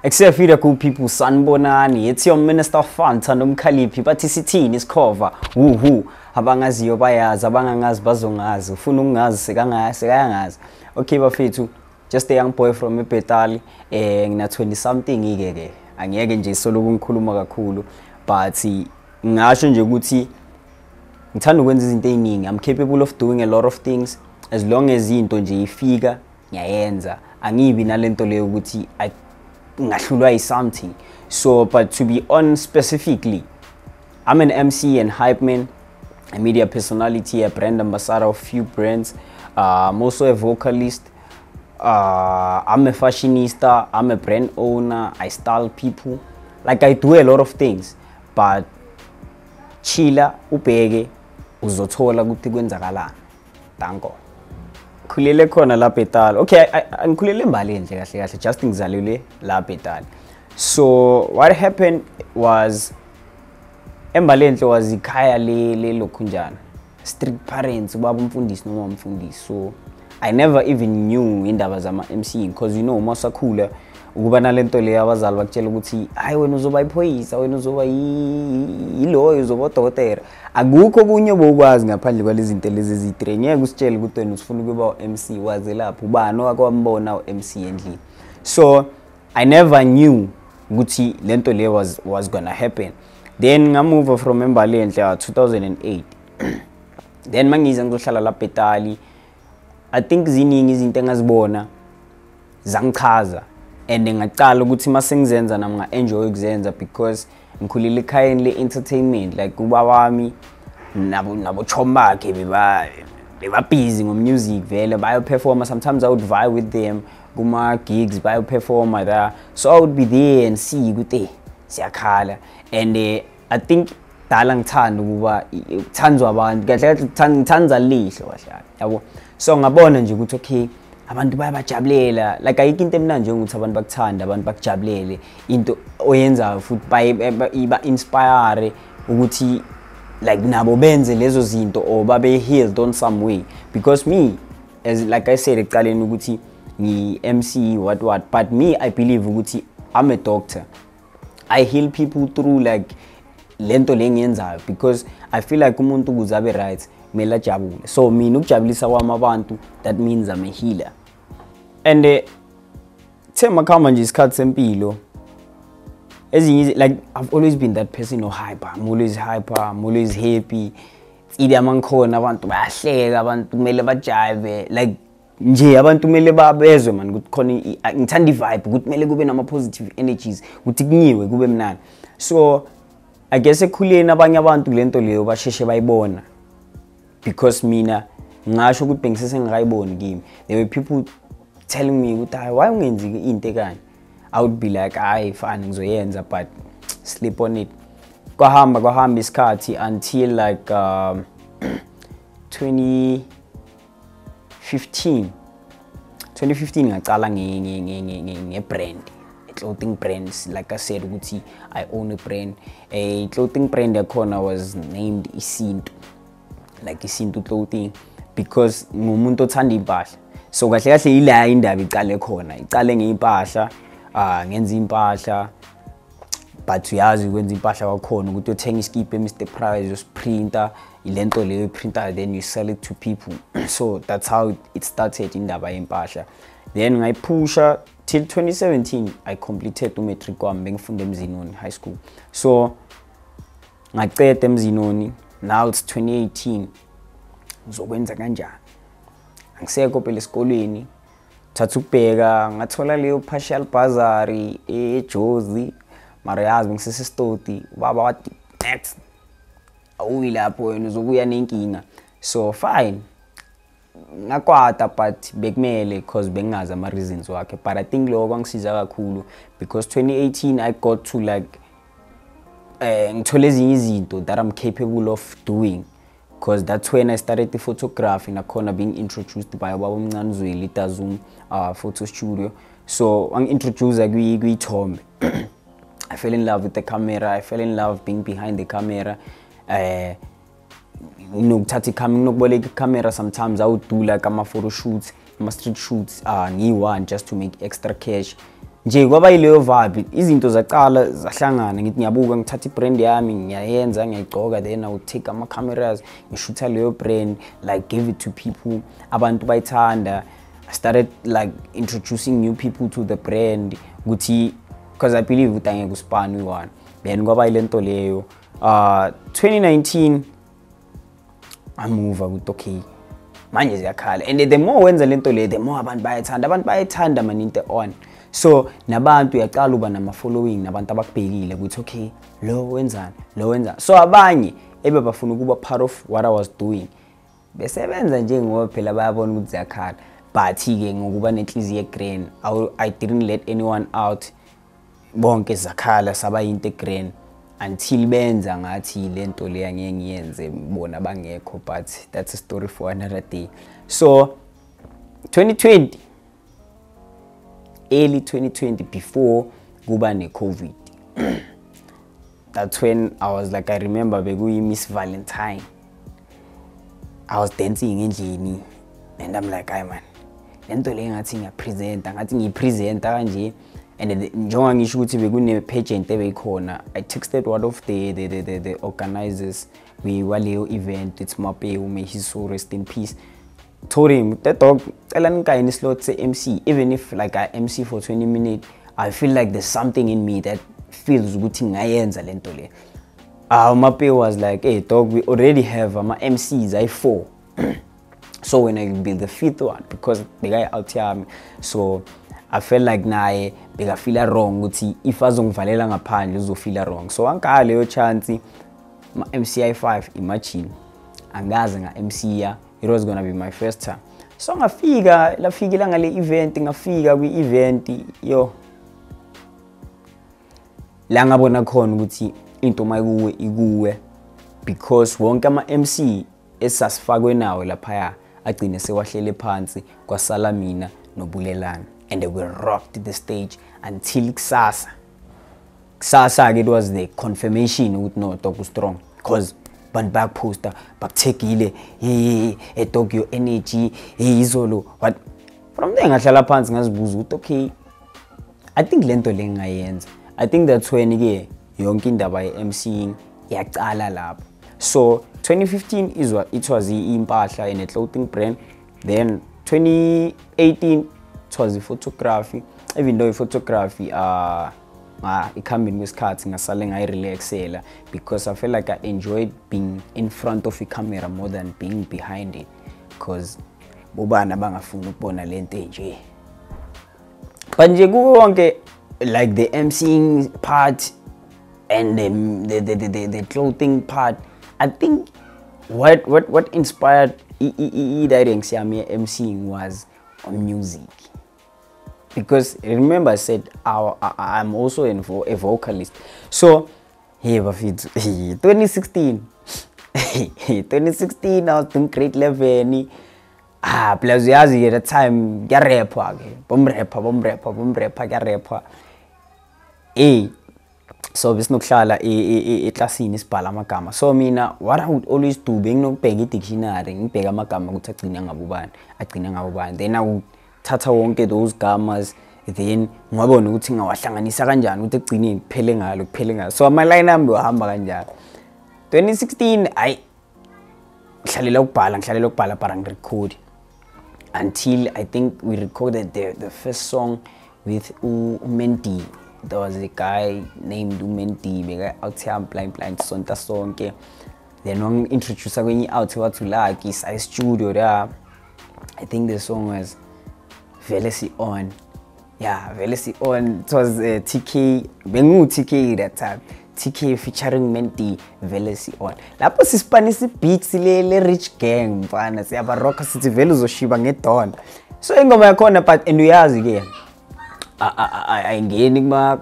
Except for the cool people, sanibonani. It's your Minister of Fun, Thando Mkhaliphi. But isithini isikhova. Woohoo. Abangaziyo bayazi, abangangazi bazongazi. Ufuna ungazi sekayangazi. Okay bafethu, just a young boy from Bethal. Ngina 20 something ngeke. Angeke nje solo kungikhuluma kakhulu. But ngasho nje ukuthi ngithanda ukwenza izinto eziningi. I'm capable of doing a lot of things as long as into nje ifika ngiyayenza. Angibi nalento leyo ukuthi ngahlulwa something. So but to be on specifically, I'm an MC and hype man, a media personality, a brand ambassador of few brands. I'm also a vocalist. I'm a fashionista. I'm a brand owner. I style people. Like I do a lot of things. But chila ubheke uzothola ukuthi kwenzakalani. Danko. Khulele khona la Bethal. Okay, ngikhulele Mbaleni nje kahle kahle, just ngizalele la Bethal. So what happened was eMbaleni was ikhaya le lokhunjana. Strict parents, ubaba umfundisi noma umfundisi. So I never even knew indaba zama MC because you know masakhula ukuba nalento le abazali bakutshela ukuthi hayi wena uzoba iphoyisa, wena uzoba yilawyer, uzoba udokotela. Akukho kunye bokwazi ngaphandle kwalezi zinto lezi ezi3. Ngeke usitshele ukuthi wena usifuna ukuba MC waze lapho ubani okwambona uMC endlini. So I never knew ukuthi lento le was gonna happen. Then ngamove from eMbaleni 2008. Then mangiza ngizohlala la Bethal. I think ziningi izinto engazibona zangichaza and ngaqala ukuthi masengizenza nami nga enjoy ukuzenza because ngikhulile ekhayeni le entertainment like kuba wami nabo chombakhe beba busy ngo music vele bayo perform. Sometimes I would vibe with them kuma gigs bayo perform there, so I would be there and see ukuthi siyakhala. And I think dala ngithanda ukuba uthandzwa abantu kahle ngithanda lihlo kahle yabo. So ngabona nje ukuthi okay abantu bayabajabulela, like ayikho into emnanje ukuthi abantu bakuthanda, abantu bakujabulele into oyenza futhi iba inspire ukuthi like nabo benze lezo zinto or babe healed on some way. Because me, as like I said ekuqaleni ukuthi ngi MC what, but me I believe ukuthi I'm a doctor. I heal people through like lento lengiyenzayo because I feel like umuntu ukuze abe right mela jabule. So mina ukujabulisa kwami abantu, that means I'm a healer. And tema kama nje isikhathi sempilo ezinye, like I've always been that person hyper. I'm always hyper, I'm always happy. Idi amankhona abantu bayahleka, abantu kumele bajive, like nje abantu kumele babezwe man ukuthi khona ngithanda vibe ukuthi kumele kube nama positive energies ukuthi kunyiwe kube mnandi. So I guess ekhuleni abanye abantu lento leyo basheshe bayibona because mina ngasho ukuthi bengisese ngayiboni kimi. There were people telling me ukuthi why ungenzi into ekanje. I would be like fine ngizoyenza but sleep on it. Kwahamba isikhathi until like 2015 ngaqala nge-brand, a clothing brands. Like I said ukuthi I own a brand. A clothing brand yakhona was named eMzinonitownship, like eMzinonitown clothing, because ngumuntu othanda impahla. So kahle kahle ila indaba iqale khona, iqale ngeimpahla, ngenza impahla, but uyazi ukwenza impahla kwakhona ukuthi uthenga iskipe Mr Price usiprinter, ilento leyo printer, then you sell it to people. So that's how it started indaba yempahla. Then ngayipusha till 2017 I completed umatric wami bengifunda eMzinonitown high school. So ngaqeda eMzinonitown, now it's 2018. Ngizokwenza kanjani? Angisekho phela esikolweni, thatha ukubheka ngathola leyo partial bursary eJozi, mara yazi ngisese stoti baba wathi next awuyilapho wena uzobuya nenkinga. So fine ngakwata but bekumele because bengazi ama reasons wakhe. But I think lokho kwangisiza kakhulu because 2018 I got to like ngithole ezinye izinto that I'm capable of doing. Because that's when I started the photography nakhona being introduced by Baba Mncane Zweli Zoom photo studio. So I'm introduced kwi-thombe. I fell in love with the camera. I fell in love being behind the camera. Nokuthatha camera. Sometimes I would do like photo shoots, street shoots, one just to make extra cash. nje kwaba yileyo vibe izinto zacala zahlangana ngithi ngiyabuka ngithatha ibrand yami ngiyayenza ngiyayigcoka then I would take ama cameras ngishootha leyo brand like give it to people abantu bayithanda. I started like introducing new people to the brand ukuthi because I believe ukuthi angeke uspan one then kwaba ilento leyo 2019 I move ukuthi okay manje ziyakhala and the more wenza lento le the more abantu bayithanda man into on so nabantu uyaqala uba nama following nabantu abakubhekile ukuthi okay lo wenzani so abanye ebebafuna ukuba part of what I was doing besebenza nje ngoba phela bayabona ukuthi ziyakhala but ke ngokuba nenhliziyo egreen I didn't let anyone out bonke zakhala saba into green until benza ngathi lento le angeke ngiyenze bona bangekho but that's a story for another day. So 2020 early 2020 before kuba ne COVID that's when I was like I remember bekuyi Miss Valentine I was dancing endlini and I'm like ay man lento le ngathi ngiyapresenta kanje and njengoba ngisho ukuthi bekune pageant ebeyikhona I texted one of the organizers waleyo event it's Mapeu may his soul rest in peace told him that dog cela ngikayini slot se MC even if like I MC for 20 minutes I feel like there's something in me that feels ukuthi ngayenza lento le Mapeu was like hey dog we already have ama MCs I4 so when I build the fifth one because the guy out here so I felt like naye beka feel wrong ukuthi if azongivalela ngaphandle uzofeel wrong so angaka leyo chance ma MCI 5 imagine angaze nga MC ya it was gonna be my first time so lafikile ngale event ngafika kwi event yo la ngabona khona ukuthi into mayikuwe ikuwe because wonke ama MC esasifakwe nawo lapha agcine sewahlele phansi kwasala mina nobulelana and we rocked the stage until kusasa it was the confirmation ukuthi no dog strong because bantu back poster bakuthekile hey dog your energy hey izolo what from there ngahlala phansi ngazibuza ukuthi okay I think lento le ngayenza I think that's when ke yonke indaba ye MCing yaqala lapho so 2015 it was impahla in a clothing brand then 2018 it was the photography even though photography ikhambeni kwesikhathi ngasale ngayirelaxela because I felt like I enjoyed being in front of a camera more than being behind it because bobana bangafuna ukubona lento nje but nje kuwonke like the MCing part and the clothing part I think what inspired directions yami MCing was on music because remember I said I'm also a vocalist so here 2016 2016 I was doing grade 11 plus yazi at the time ya rapper ke bom rapper ya rapper so besinokuhlala eclassini sibhala amagama so mina what I would always do benginokubheka i-dictionary ngibheka amagama ukuthi agcina ngabubani then I would thatha wonke those gamas then ngwabona ukuthi ngawahlanganisa kanjani ukuthi egcineni kuphele ngalo so ama line ami wahamba kanjalo 2016 I ngihlalela ukubhala para ngirecord until I think we recorded the first song with uMendi. There was a guy named uMendi beka out here blind sonta sonke then one introducer kwenye out what to like is I studio there I think the song was Velesi on Velesi on it was TK bengu TK that time TK featuring Mendi Velesi on lapho sispanisi beats le rich gang mfana siyaba rock sithi vele uzoshiba ngedon so ingoma yakhona but uyazi ke I ngeni ma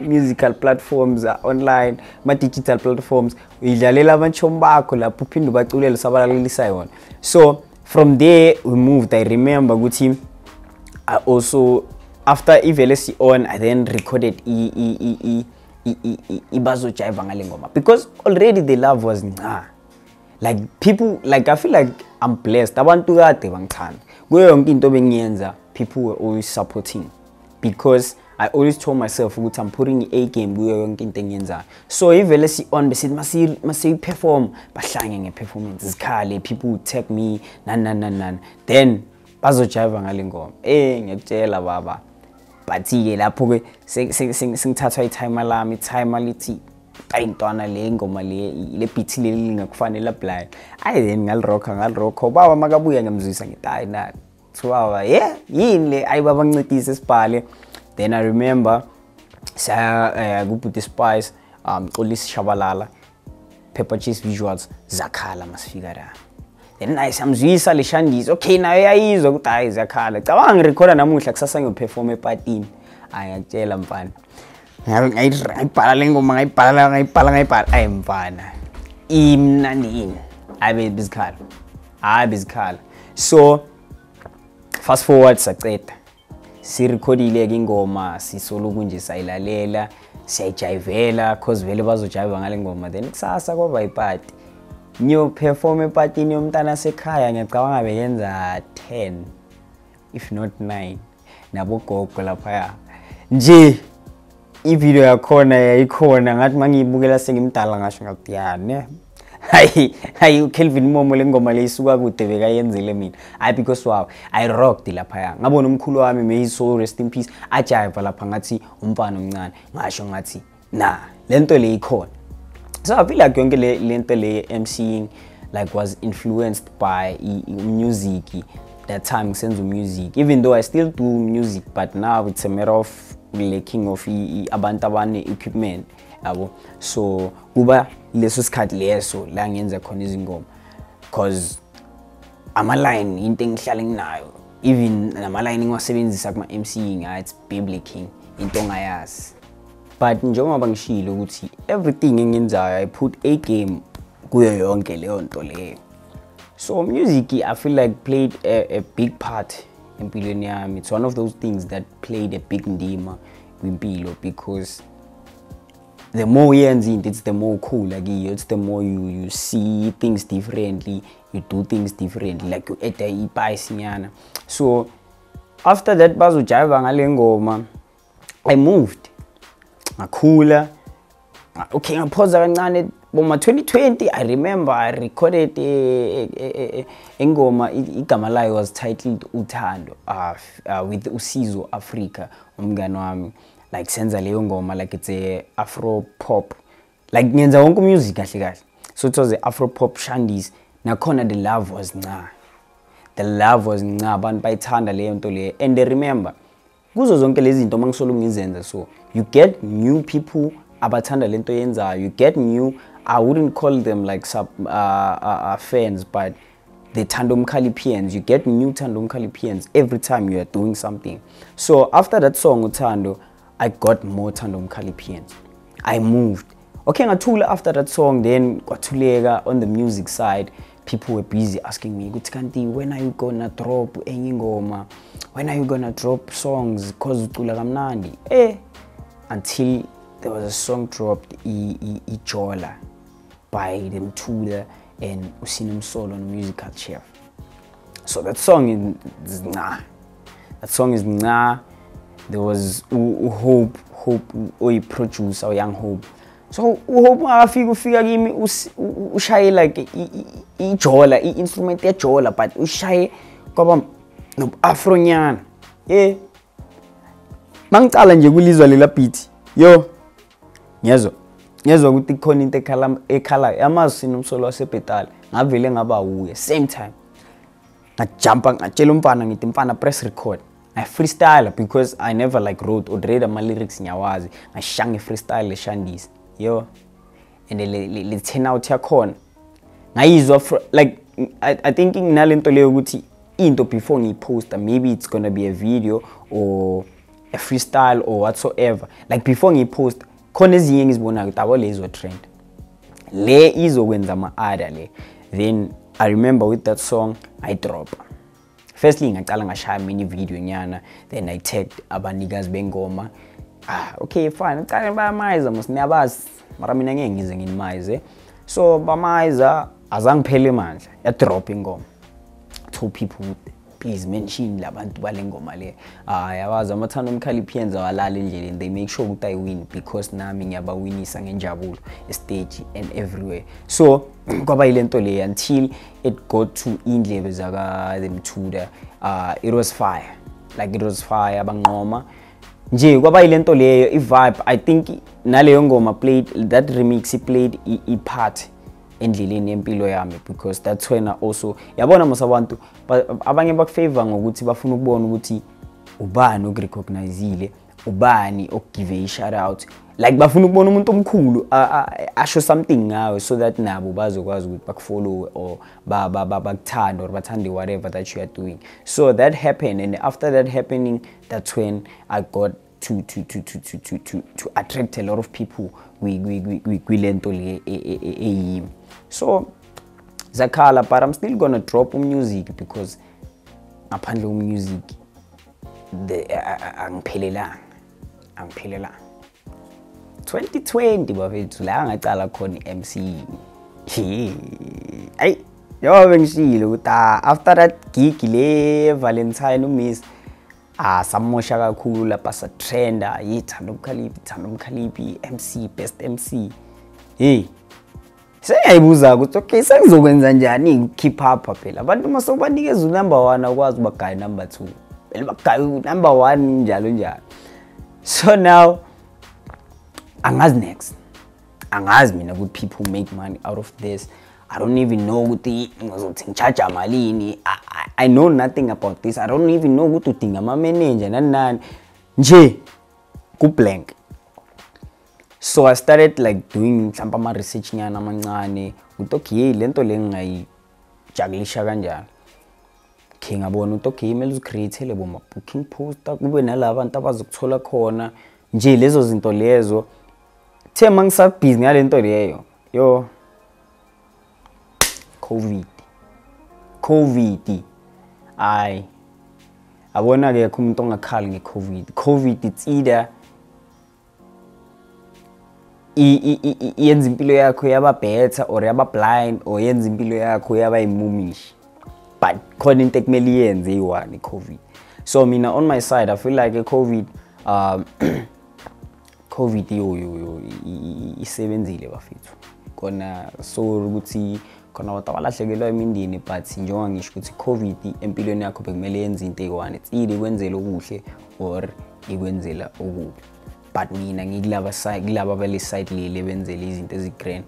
musical platforms online ma digital platforms uyidlalela abanchomi bakho lapho uphinde ubaculela sabalalelisa yona so from there we moved I remember ukuthi I also after Velesi on I then recorded ibazo jive ngale ngoma because already the love was like people like I feel like I'm blessed abantu kade bangithanda kuyo yonke into bengiyenza people were always supporting because I always told myself ukuthi I'm putting a game kuyo yonke into engiyenzayo. So ivele si on besithi masi perform bahlange ngeperformance zikhale, people would tag me nan then bazojiva ngale ngoma. Ngiyakutshela baba, but ke lapho ke singithathwa i-timer lami, i-timer lithi ayintwana le ngoma le beat le lingakufanele apply. Then ngalirocka baba makabuya ngemzwisa ngithi hayi na baba yini le ayibaba ngincedise sibhale. Then I remember Guputi Spice, Olis Shabalala, Pepper Cheese Visuals, Zakala masifika la. Then I samzwisa le Shandies, okay na uyayizwa ukuthi hayi Zakala. Cabanga ngirecorda namuhla kusasa ngiyoperform epartini. Ayakutshela mfana. Ngayibhala le ngoma ngayibhala ayi mfana. Imnandini. Hayi bezikhala. So fast forward saceda. Si recordile ke ingoma sisolo kunje sayilalela siyajivela cause vele bazojiva ngale ngoma then kusasa kwaba iparty nyo perform epartini yomntana sekhaya ngiyacabanga beyenza 10 if not 9 nabo gogo lapha nje ivideo yakhona yayikhona ngathi mangiyibukela sengimdala ngasho ngathi ne hayi Kelvin Momo lengoma leyisuka kude bekayenzele mina because wow I rocked lapha ngabona umkhulu wami may so rest in peace ajiva lapha ngathi umfana omncane ngasho ngathi na lento le ikhona. So I feel like yonke lento le MCing like was influenced by music that time sense of music, even though I still do music but now it's a matter of lacking of abantu abane equipment yabo. So kuba leso sikhathi leso la ngiyenza khona izingoma cause ama line into engihlala nginayo, even nama line ngiwasebenzisa kuma MCing it's biblical into ngayazi. But njengoba ngishilo ukuthi everything engiyenzayo I put a game kuyo yonke leyo nto leyo. So music I feel like played a big part empilweni yami. It's one of those things that played a big ndima kwimpilo because the more you end it's the more cool like it's the more you see things differently, you do things differently, like you ete ipaisinyana. So after that bazojiva ngale ngoma I moved ngakhula. Okay ngaphoza kancane boma 2020 I remember I recorded ingoma igama layo was titled Thando with Usizo Africa umngani wami. Like senza leyo ngoma like it's a Afro pop, like ngenza wonke music kahle. So it was a Afro pop shandies nakhona the love was nca abantu bayithanda leyo nto le. And remember kuzo zonke lezi zinto mangisolo ngizenza, so you get new people abathanda lento yenzayo, you get new, I wouldn't call them like sub fans, but the Thando Mkhaliphians, you get new Thando Mkhaliphians every time you are doing something. So after that song Thando, I got more Thando Mkhaliphians. I moved. Okay, ngathula after that song, then kwathuleka on the music side. People were busy asking me, "Kanti, when are you gonna drop enye ngoma? When are you gonna drop songs? Cause ucula kamnandi." Until there was a song dropped, Ijola, by them Tula and Usinum Soul on Musical Chef. So that song is nah. That song is nah. There was Hope, or producer, or Young Hope. So Hope figure kimi ushaye like ijola, instrument yejola, but ushaye kwaba no afronyana. Mangicala nje kulizwa lela beat. Yo. Ngezwe ukuthi khona into ekhala yamazi nomsolo wase Bethal. Ngavele ngaba uye same time. Ngajumpa ngatshela umfana ngithi mfana press record. I freestyle because I never like wrote or read my lyrics nyawazi. Ngashanga freestyle le shandis. Yo. And le 10 out yakhona. Ngayizwa like I thinking nalento leyo ukuthi into before ngiposta, maybe it's going to be a video or a freestyle or whatsoever. Like before ngipost khona ezinye ngizibona ukuthi abo lezo trend. Le izokwenza ama-ada le. Then I remember with that song I drop. Firstly ngaqala ngashaya mini video nyana, then I tagged abanikazi bengoma. Okay fine, ngicala bayamayiza mosiyabazi mara mina ngeke ngize nginimayize. So bamayiza azangiphele manje ya drop ingoma. Told people please mention labantu balengoma le yawazi amathando Mkhaliphi yenza walala endleleni, they make sure ukuthi I win because nami ngiyabawinisa ngenjabulo stage and everywhere. So kwaba ilento le until it got to indlebe zaka Mthuda. It was fire, like it was fire, banqoma nje kwaba ilento leyo i-vibe. I think naleyo ngoma played, that remix played i-part endleleni empilo yami, because that's when I also yabona masabantu abanye bakufavor ngokuthi bafuna ukubona ukuthi ubani okurecognizile, ubani okugive a shout out, like bafuna ukubona umuntu omkhulu asho something ngawe, so that nabo bazokwazi ukuthi bakufollow or bakuthanda or bathande whatever that you are doing. So that happened, and after that happening, that's when I got to attract a lot of people kwilento le. So zakhala, but I'm still gonna drop music because ngaphandle music angiphelelanga 2020 bafethu la ngacala khona iMC. Ay yobe ngishilo ukuthi after that gig le Valentine uMiss samosha kakhulu lapha sa trenda Thando Mkhaliphi MC, best MC. Seyayibuza ukuthi okay sengizokwenza njani keep up phela abantu masobanikeza number 1 akwazi ubagaya number 2 bele bagaya number 1 njalo. So now angazi next, angazi mina ukuthi people make money out of this. I don't even know ukuthi ngizothi ngicharge malini. I know nothing about this. I don't even know ukuthi udinga ama manager nani nje ku blank. So I started like doing mhlawumbe ama research nyana amancane ukuthi okay lento le ngiyayijagulisha kanjani. Ngabona ukuthi okay imele uzicreate le boma booking poster kube nalabantu abazokuthola khona nje lezo zinto lezo. The mangisabhizi ngalento leyo yo COVID. Ay abona ke umuntu ongakhali ngeCovid. It's either yenza impilo yakho yaba better or yaba blind, or yenza impilo yakho yaba imumish, but khona into ekumele yenze iwani iCovid. So mina on my side I feel like COVID yo isebenzile bafethu kona, so ukuthi khona abantu abalahlekelwa imindeni, but njengoba ngisho ukuthi COVID empilweni yakho bekumele yenze into eyiwani, it's either ikwenzela okuhle or ikwenzela okubi. But mina ngilaba bale side le benzela izinto ezigrand,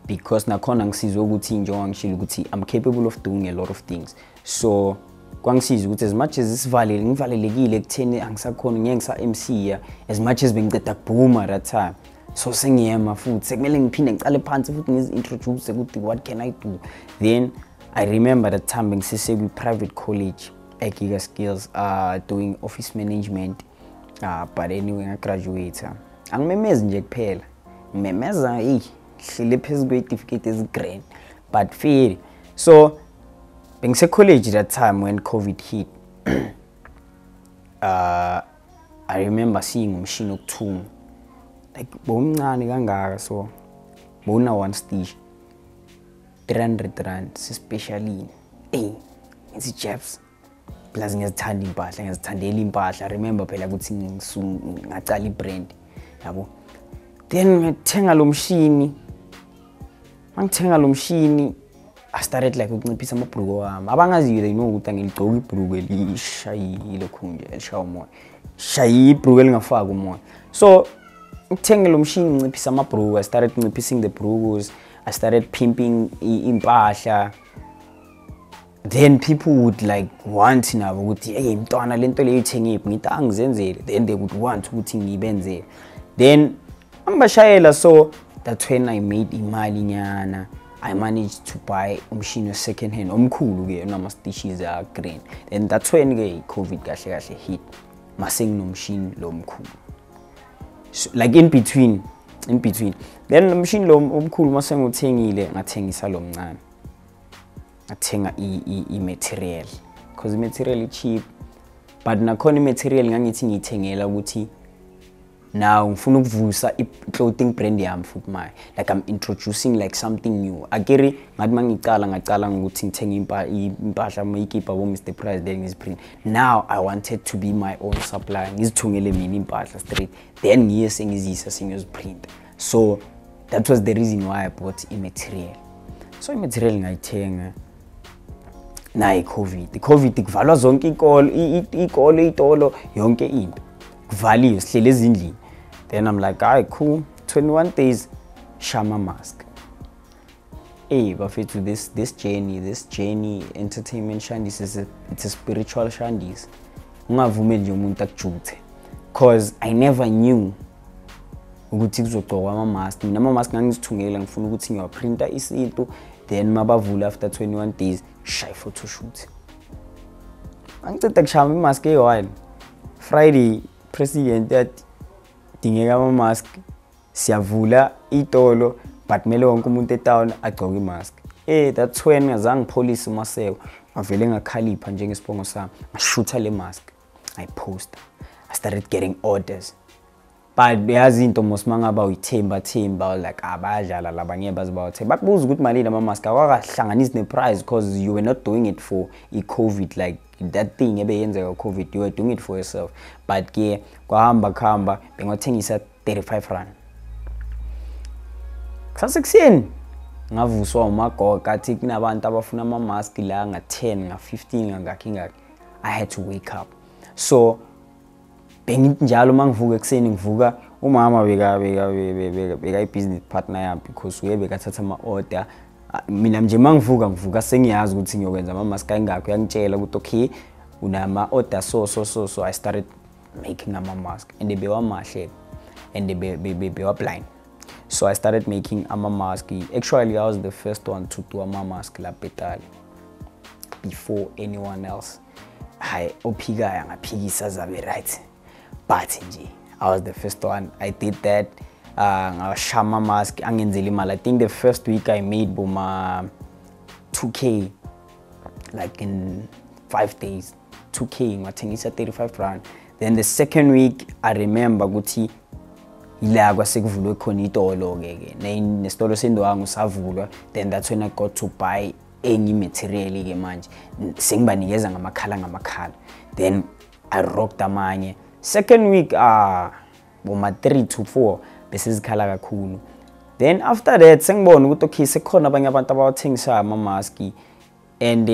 because nakhona ngisizwe ukuthi njengoba ngishilo ukuthi I'm capable of doing a lot of things. So kwangisiza ukuthi as much as ngivalelekile ekutheni angisakhona ngiyengisa MC ya, as much as bengiceda kubhuma that time, so sengiyema futhi sekumele ngiphinde ngicale phansi futhi ngizintroduce ukuthi what can I do. Then I remember that time bengisese kwi private college eGiga Skills doing office management, but anyway ngagraduate. Angimemezi nje kuphela, ngimemeza hlele phezulu kwe-certificate ezigrand, but fail. So bengise college that time when COVID hit. I remember seeing umshini okuthunga like bomncane kangaka, so bona one stitch 300 rand especially ngithi Jeffs plus ngiyazithanda impahla, ngiyazithandela impahla. I remember phela ukuthi ngacala ibrand yabo, then ngithenga lo mshini. Mangithenga lo mshini I started like ukunciphisa amabhruko wami. Abangaziyo they know ukuthi ngigcoka ibhruko elishayile khunje elishaya umoya, shayi ibhruko elingafaka umoya. So ukuthenga lo mshini nginciphisa amabhruko, I started nciphissing the brukos, I started pimping impahla. Then people would like want nabo ukuthi hey mntwana lento leyo ithengiphi, ngithi angizenzele. Then they would want ukuthi ngibenzele. Then ambashayela, so that's when I made imali nyana. I managed to buy umshini second hand omkhulu ke nama stitches a green. Then that's when ke COVID kahle hit. Mase nginomshini lo omkhulu. So, like in between. Then lo mshini lo omkhulu mase ngithengile ngathengisa lo mncane. Ngathenga i-material because material is cheap, but nakhona i-material ngangithi ngiyithengela ukuthi now ngifuna ukuvusa i-clothing brand yami futhi manje, like I'm introducing like something new. Akere ngathi ngacala ngokuthi ngithenga impahla mayikipa bo Mr Price then ngiziprint. Now I wanted to be my own supplier, ngizithungele mina impahla straight, then ngiye sengizisa sengiyoziprint. So that was the reason why I bought i-material. So i-material ngayithenga na i-COVID kuvalwa zonke itolo yonke into kuvaliwe sihlele ezindlini. Then I'm like, alright, cool, 21 days shama mask. Hey, bafethu, this journey entertainment shandis it's a spiritual shandis. Ungavumeli nje umuntu akujuthe, cause I never knew ukuthi kuzogqokwa ama-mask. Mina ama-mask ngangizithungela ngifuna ukuthi ngiyawaprinta isinto, then mabavula after 21 days shy photoshoot. Angiceda kushama i-mask eyi-1 Friday president yathi dingeka ama-mask, siyavula itolo but kumele wonke umuntu etown agqoke i-mask. That's when ngazange police umaseko ngavele ngakhalipha njengesibongo sami ngashutha le mask, I post, I started getting orders. But yazi into mosmangaba uyithemba like abadlala labanye bazibawo bakubuza ukuthi malini ama-mask awakahlanganisi ne-price because you were not doing it for i-COVID, like that thing ebeyenzeka COVID, you were doing it for yourself. But ke kwahamba khamba bengathengisa 35 rand. Kusasekuseni ngavuswa umagogo athi kunabantu abafuna ama-mask la nga10 nga15 ngakhi. I had to wake up. So bengithi njalo mangivuka ekseni ngivuka umama beka i-business partner yami because uyebekathatha ama-order. Mina nje mangivuka sengiyazi ukuthi ngiyokwenza ama-mask ayingakho, uyangitshela ukuthi okay unama-order so I started making ama-mask and bewamahle and bewa blind. So I started making ama-mask. Actually I was the first one to do ama-mask la Bethal before anyone else. Hayi ophikayo ngaphikisa zabe right, but nje I was the first one. I did that. Ngashama mask angenzeli imali. I think the first week I made boma 2k like in 5 days. 2k ngathengisa 35 rand. Then the second week I remember ukuthi ila kwasekuvulwe khona itolo ke nesitolo sendowangu savulwa. Then that's when I got to buy any material ke manje sengibanikeza ngamakhala. Then I rocked amanye. Second week boma 3 to 4 bese zikhala kakhulu. Then after that sengibona ukuthi okay sekhona abanye abantu abawathengisa ama-mask and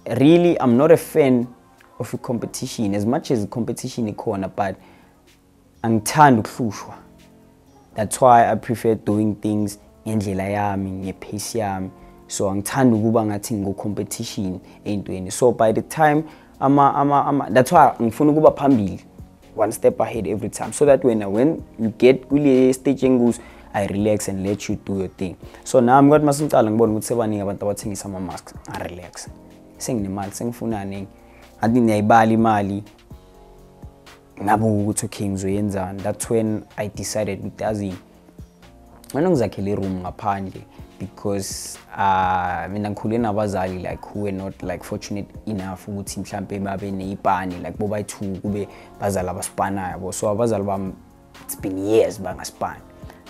really I'm not a fan of a competition as much as competition ikhona, but angithanda ukuhlushwa. That's why I prefer doing things ngendlela yami ngepace yami. So angithanda ukuba ngathi ngo competition entweni. So by the time that's why ngifuna ukuba phambili, one step ahead every time, so that when you get kule stage engus I relax and let you do your thing. So now I'm ngathi masingicala ngibona ukuthi sebaningi abantu abathengisa ama-masks, I relax. Senginemali sengifuna ningi athi ngiyayibala imali ngabuka ukuthi okay ngizoyenzana. That's when I decided ukuthi mina ngizakhele i-room ngaphandle because mina ngikhule nabazali like who were not like fortunate enough ukuthi mhlambe babe neipani like bo bayi2 kube bazali abasipanayo yabo. So abazali bami it's been years bangaspani.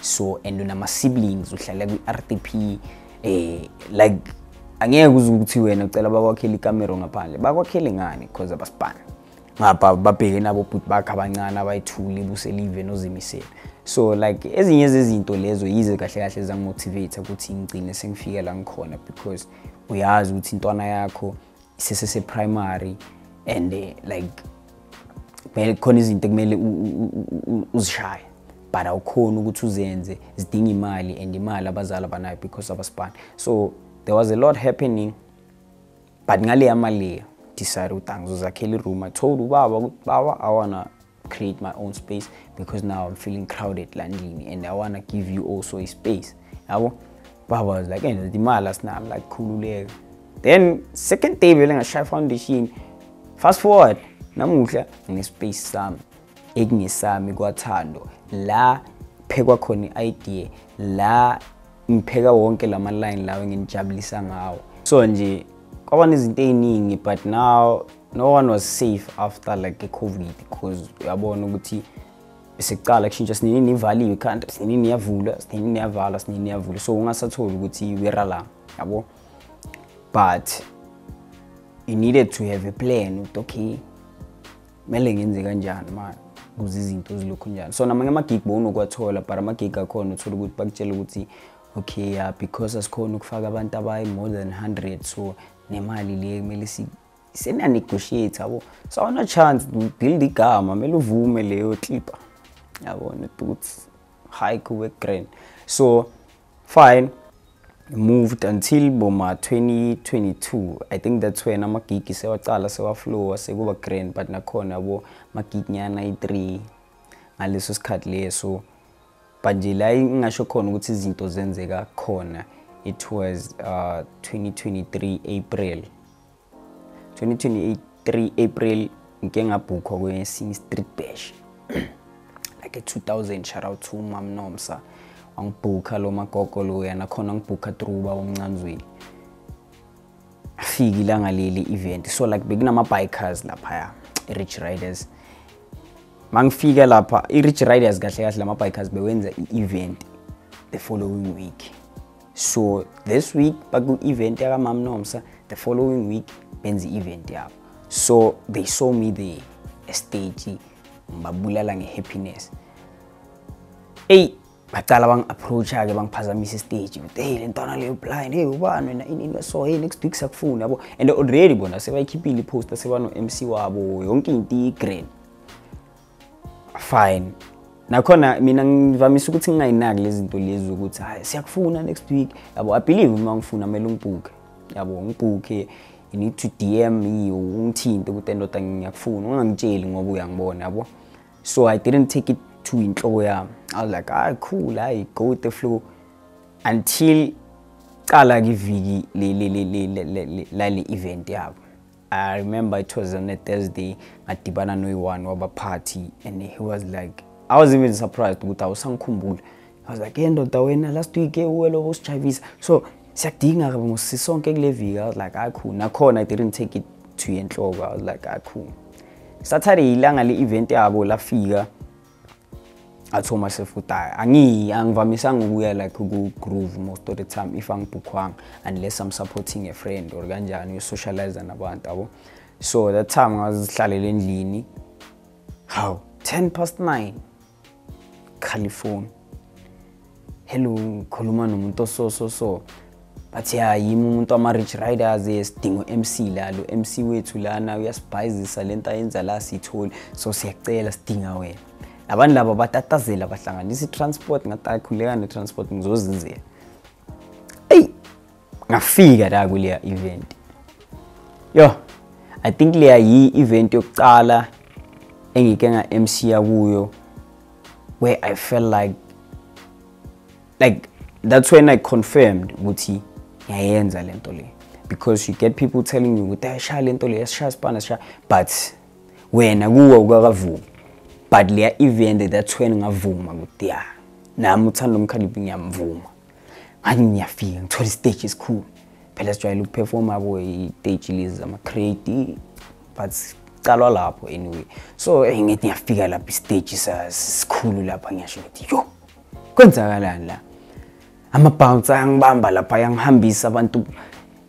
So and unama siblings uhlala kwi-RTP like angeke ukuthi wena ucela bakwakhela ikamera ngaphandle bakwakhele ngani because abasipani ngapha babheke nabo but bakhe abancane abayithuli buselive nozimisela. So like ezinye zezinto lezo yize kahle zangomotivate ukuthi ngicine sengifike la ngikhona because uyazi ukuthi intwana yakho isese primary and like kumele khona izinto kumele uzishaye but awukhona ukuthi uzenze zidinga imali and imali abazali abanayo because abasipani. So there was a lot happening but ngale yamali decide ukuthi ngizozakhela i-room. I told baba I wanna create my own space because now I'm feeling crowded landini and I wanna give you also a space. Yabo baba was like the malas now. I'm like khululeka. Then second day vele ngashaya foundation. Fast forward namuhla nginespace sami ekungesami kwaThando la phekwa khona idea la ngipheka wonke lama line lawo nginijabulisa ngawo. So nje kwaba nezinto eziningi but now no one was safe after like COVID because uyabona ukuthi sekuqala kushintsha sinini ivaliwe ikhanda sinini iyavula sinini iyavala sinini iyavula so ungasatholi ukuthi wera la yabo but you needed to have a plan ukuthi okay mele ngenze kanjani manje ukuze izinto zilokhu njani so namanye ama-gig bonokwathola but ama-gig akhona uthola ukuthi bakutshela ukuthi okay yeah because asikhona ukufaka abantu abayi more than 100 so nemali le kumele sena negotiate yabo so awuna chance build igama mele uvume leyo clipper yabona ukuthi high ku grand so fine moved until boma 2022 I think that's when ama-gig sewacala sewaflowa sekuba grand but nakhona yabo ama-gig nyana i3 ngaleso sikhathi leso but nje la ngisho khona ukuthi izinto zenzeka khona it was 2023 April ngike ngabhukwa kwesinye street bash like 2000 shout out to Mam Nomsa angibhukha lo magogo lo yana khona ngibhukha through baba omncanzweni afika ilanga leli event so like bekunama bikers lapha rich riders mangifika lapha i-rich riders kahle kahle lama bikers bewenza i-event the following week so this week baku event yaka Mam Nomsa the following week benza i-event yabo so they saw me the stage ngibabulala ngehappiness bacala bang approach ake bangiphazamisa stage but hey lentwana leyo blind hey ubani wena ini so hey next week sakufuna yabo and already bona sebayikhiphile iposter sebano MC wabo yonke into igreen fine nakhona mina ngivamisa ukuthi ngingayinaki lezi zinto lezi ukuthi hayi siyakufuna next week yabo I believe uma ngifuna mele ngibhuke yabo ngibhuke you need to DM me ungithinte ukuthi endoda ngiyakufuna ungangitsheli ngoba uyangibona yabo so I didn't take it to inhloko yami I was like cool I go with the flow until qala kiviki le event yabo I remember it was on a Thursday ngadibana noyi1 waba party and he was like I was even surprised ukuthi awusangikhumbula I was like ndoda wena last week uwelo usichavisa so siyadinga ke ngosisonke kule viki I was like cool nakhona I didn't take it to inhloko I was like cool Saturday ilanga le event yabo lafika I told myself ukuthi angivamisanga ukuya like ku groove most of the time if angibhukwanga unless I'm supporting a friend or kanjani socialize nabantu yabo so that time ngazihlalele endlini how 9:10 California hello khuluma nomuntu so but yeah yimi umuntu ama rich riders esidingo MC la lo MC wethu lana uyasibhayizisa lento ayenza la sitholi so siyacela sidinga wena abantu laba batatazela bahlanganisa i-transport ngatakhuleka ne-transport ngizozizela ngafika la kuleya event I think leya yi-event yokuqala engike nga MC yakuyo where I felt like that's when I confirmed ukuthi ngiyayenza lento le because you get people telling you ukuthi ayishaya lento le yasishaya sipana sishaya but wena kuwa ukakavuma but leya event that's when ngavuma ukuthi nami uThando Mkhaliphi ngiyamvuma ngathi ngiyafika ngithola stage is cool phela sijwayele ukuperform abo i-stage lezi ama create but calwa lapho anyway so ngithi ngiyafika lapha i-stage sasikhulu lapha ngiyasho ukuthi kwenzakalani la ama-bouncer angibamba lapha yangihambisa abantu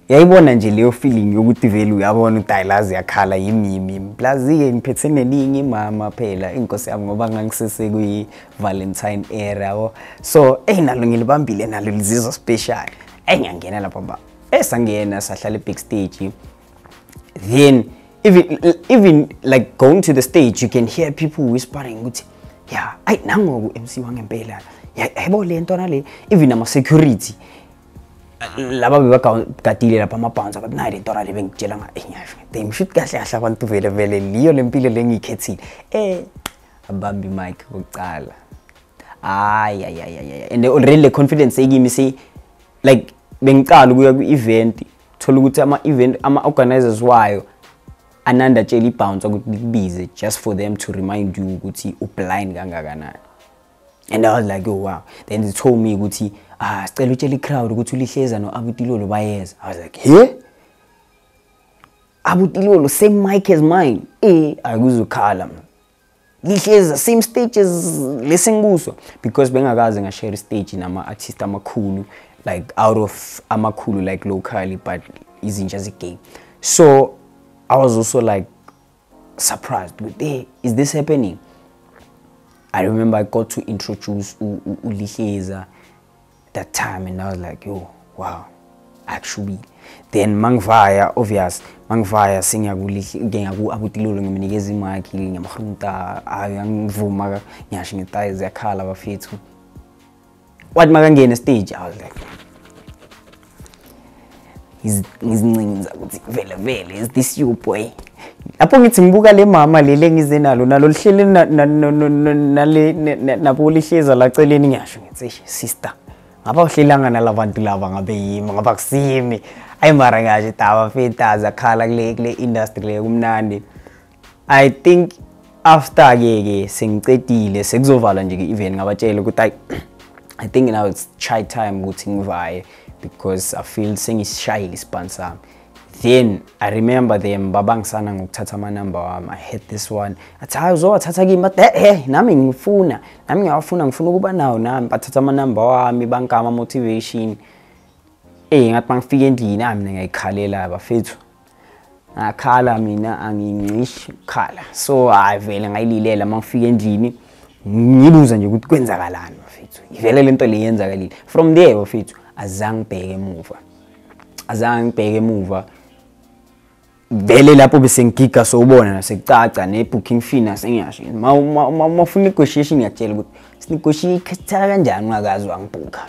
yayibona nje leyo feeling yokuthi vele uyabona uDailazi yakhala yimi plus-ke ngiphethe neningi mama phela inkosi yami ngoba ngangisese kwi-Valentine era yabo so nalo ngilibambile nalo lizizwa special ngiyangena lapha sangena sahlala backstage then even like going to the stage you can hear people whispering ukuthi nangoku MC wangempela yabo lento nale even ama security laba bebagadile lapha ama-bouncer but nayi lento nale bengitshela damn shit kahle abantu vele liyo lempilo lengiyikhethile abambi mic kokuqala and already the confidence ekimi say like bengicala ukuya ku-event thola ukuthi ama-event ama-organizers wayo anandatshela i-bouncer ukuthi kubize just for them to remind you ukuthi ublind kangakanani and I was like wow then they told me ukuthi sicela utshela i-crowd ukuthi ulihleza no-Abutilolo bayeza I was like Abutilolo same mic as mine akuzukhala lihleza same stages lesengikuso because bengakaze ngashare stage nama artist amakhulu like out of amakhulu like locally but izinja zigame. So I was also like surprised with, hey, is this happening? I remember I got to introduce Ulihleza that time and I was like, yo, wow, actually. Then mangivaya obvious mangivaya singaku abutilolo ngiminikeza imic ngiyamhrunta ayangivuma ngiyasho ngitayi ziyakhala bafethu. Wathi makangena stage I was like ngizincinza ukuthi vele is this you boy? Lapho ngithi ngibuka le mama lele ngize nalo lihlele nale nabo Lihleza laceleni ngiyasho ngithi sister ngaba uhlelanga nalabantu laba ngabe yimi ngaba kusimi ayi mara ngasho taba feta zakhala kule industry le kumnandi. I think after ke sengicedile sekuzovala nje ke event ngabatshela ukuthi I think now it's try time ukuthi ngivaye because I feel sengishayile isiponsor. Then I remember them babangisana ngokuthatha ama number wami. I had this one athi hayi uzowathatha kimi but nami ngifuna ngifuna ukuba nawo nami bathatha ama number wami bankama motivation. Ngathi mangifika endlini nami ngiyayikhalela bafethu ngakhala mina angingcishi ukukhala so vele ngayililela mangifika endlini ngibuza nje ukuthi kwenzakalani bafethu ivele lento le yenzakalile. From there bafethu azange ngibheke emuva vele lapho bese ngigiga so ubona nasekucaca ne booking fee nasengiyasho mawufuna negotiation ngiyakutshela ukuthi sinegotiate kanjani ungakazi wangibhuka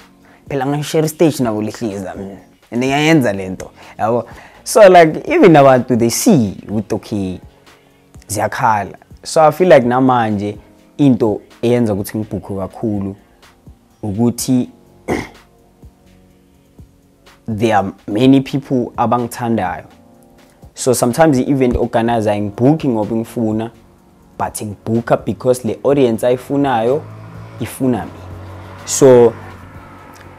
phela ngishare stage nabo Lihleza mina and ngiyayenza lento yabo. So like even abantu they see with okay ziyakhala. So I feel like namanje into eyenza ukuthi ngibhuke kakhulu ukuthi there are many people abangithandayo. So sometimes the event organizer ngibooking ngoba ngifuna but ngibooka because le audience ayifunayo ifuna mina. So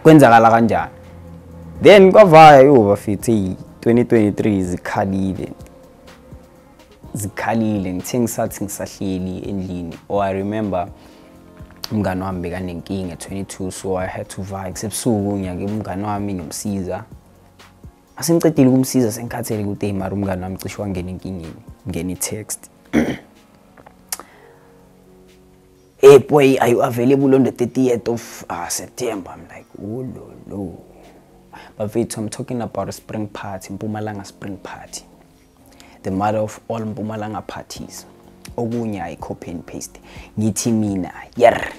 kwenzakala kanjani then kwavaya yo bafethi 2023 zikhalile ngithe ngisathi ngisahleli endlini. Or I remember umngani wami bekanenkinga 22 so I had to vibe sebusuku ngiyake umngani wami ngimsiza asengicedile ukumsiza sengikhathele ukuthi mara umngani wami cishe wangena enkingeni ngene text hey boy are you available on the 30th of September? I'm like oh no but wait, I'm talking about a spring party, Mpumalanga spring party, the mother of all Mpumalanga parties. Okunye I copy and paste ngithi mina yer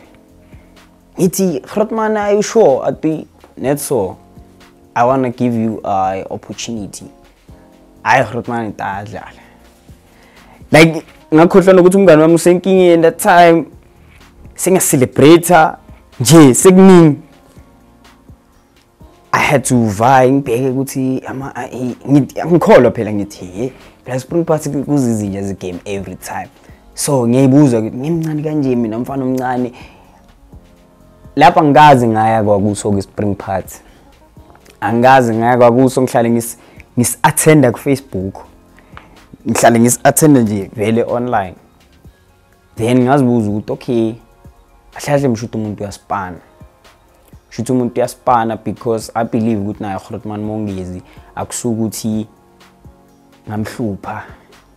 ngithi Grootman are you sure at the net so I want to give you an opportunity. I Grootman itadlala like ngakhohlwa ukuthi umngane wami usenkingeni that time singa celebrate nje sekuningi I had to vie ngibheke ukuthi ngikholwa phela ngithi phela spring party kuzizinja ze game every time. So ngiyibuza ukuthi ngimncane kanje mina mfana omncane lapha ngikazi ngaya kwakuso ke spring party angazi ngaya kwakuso ngihlale ngis-attenda ku Facebook ngihlale ngis-attenda nje vele online then ngazibuza ukuthi okay ahlahle mshuthi umuntu uyaspana shuthi umuntu uyaspana because I believe ukuthi naye Grootman Mongezi akusuka ukuthi ngamhlupha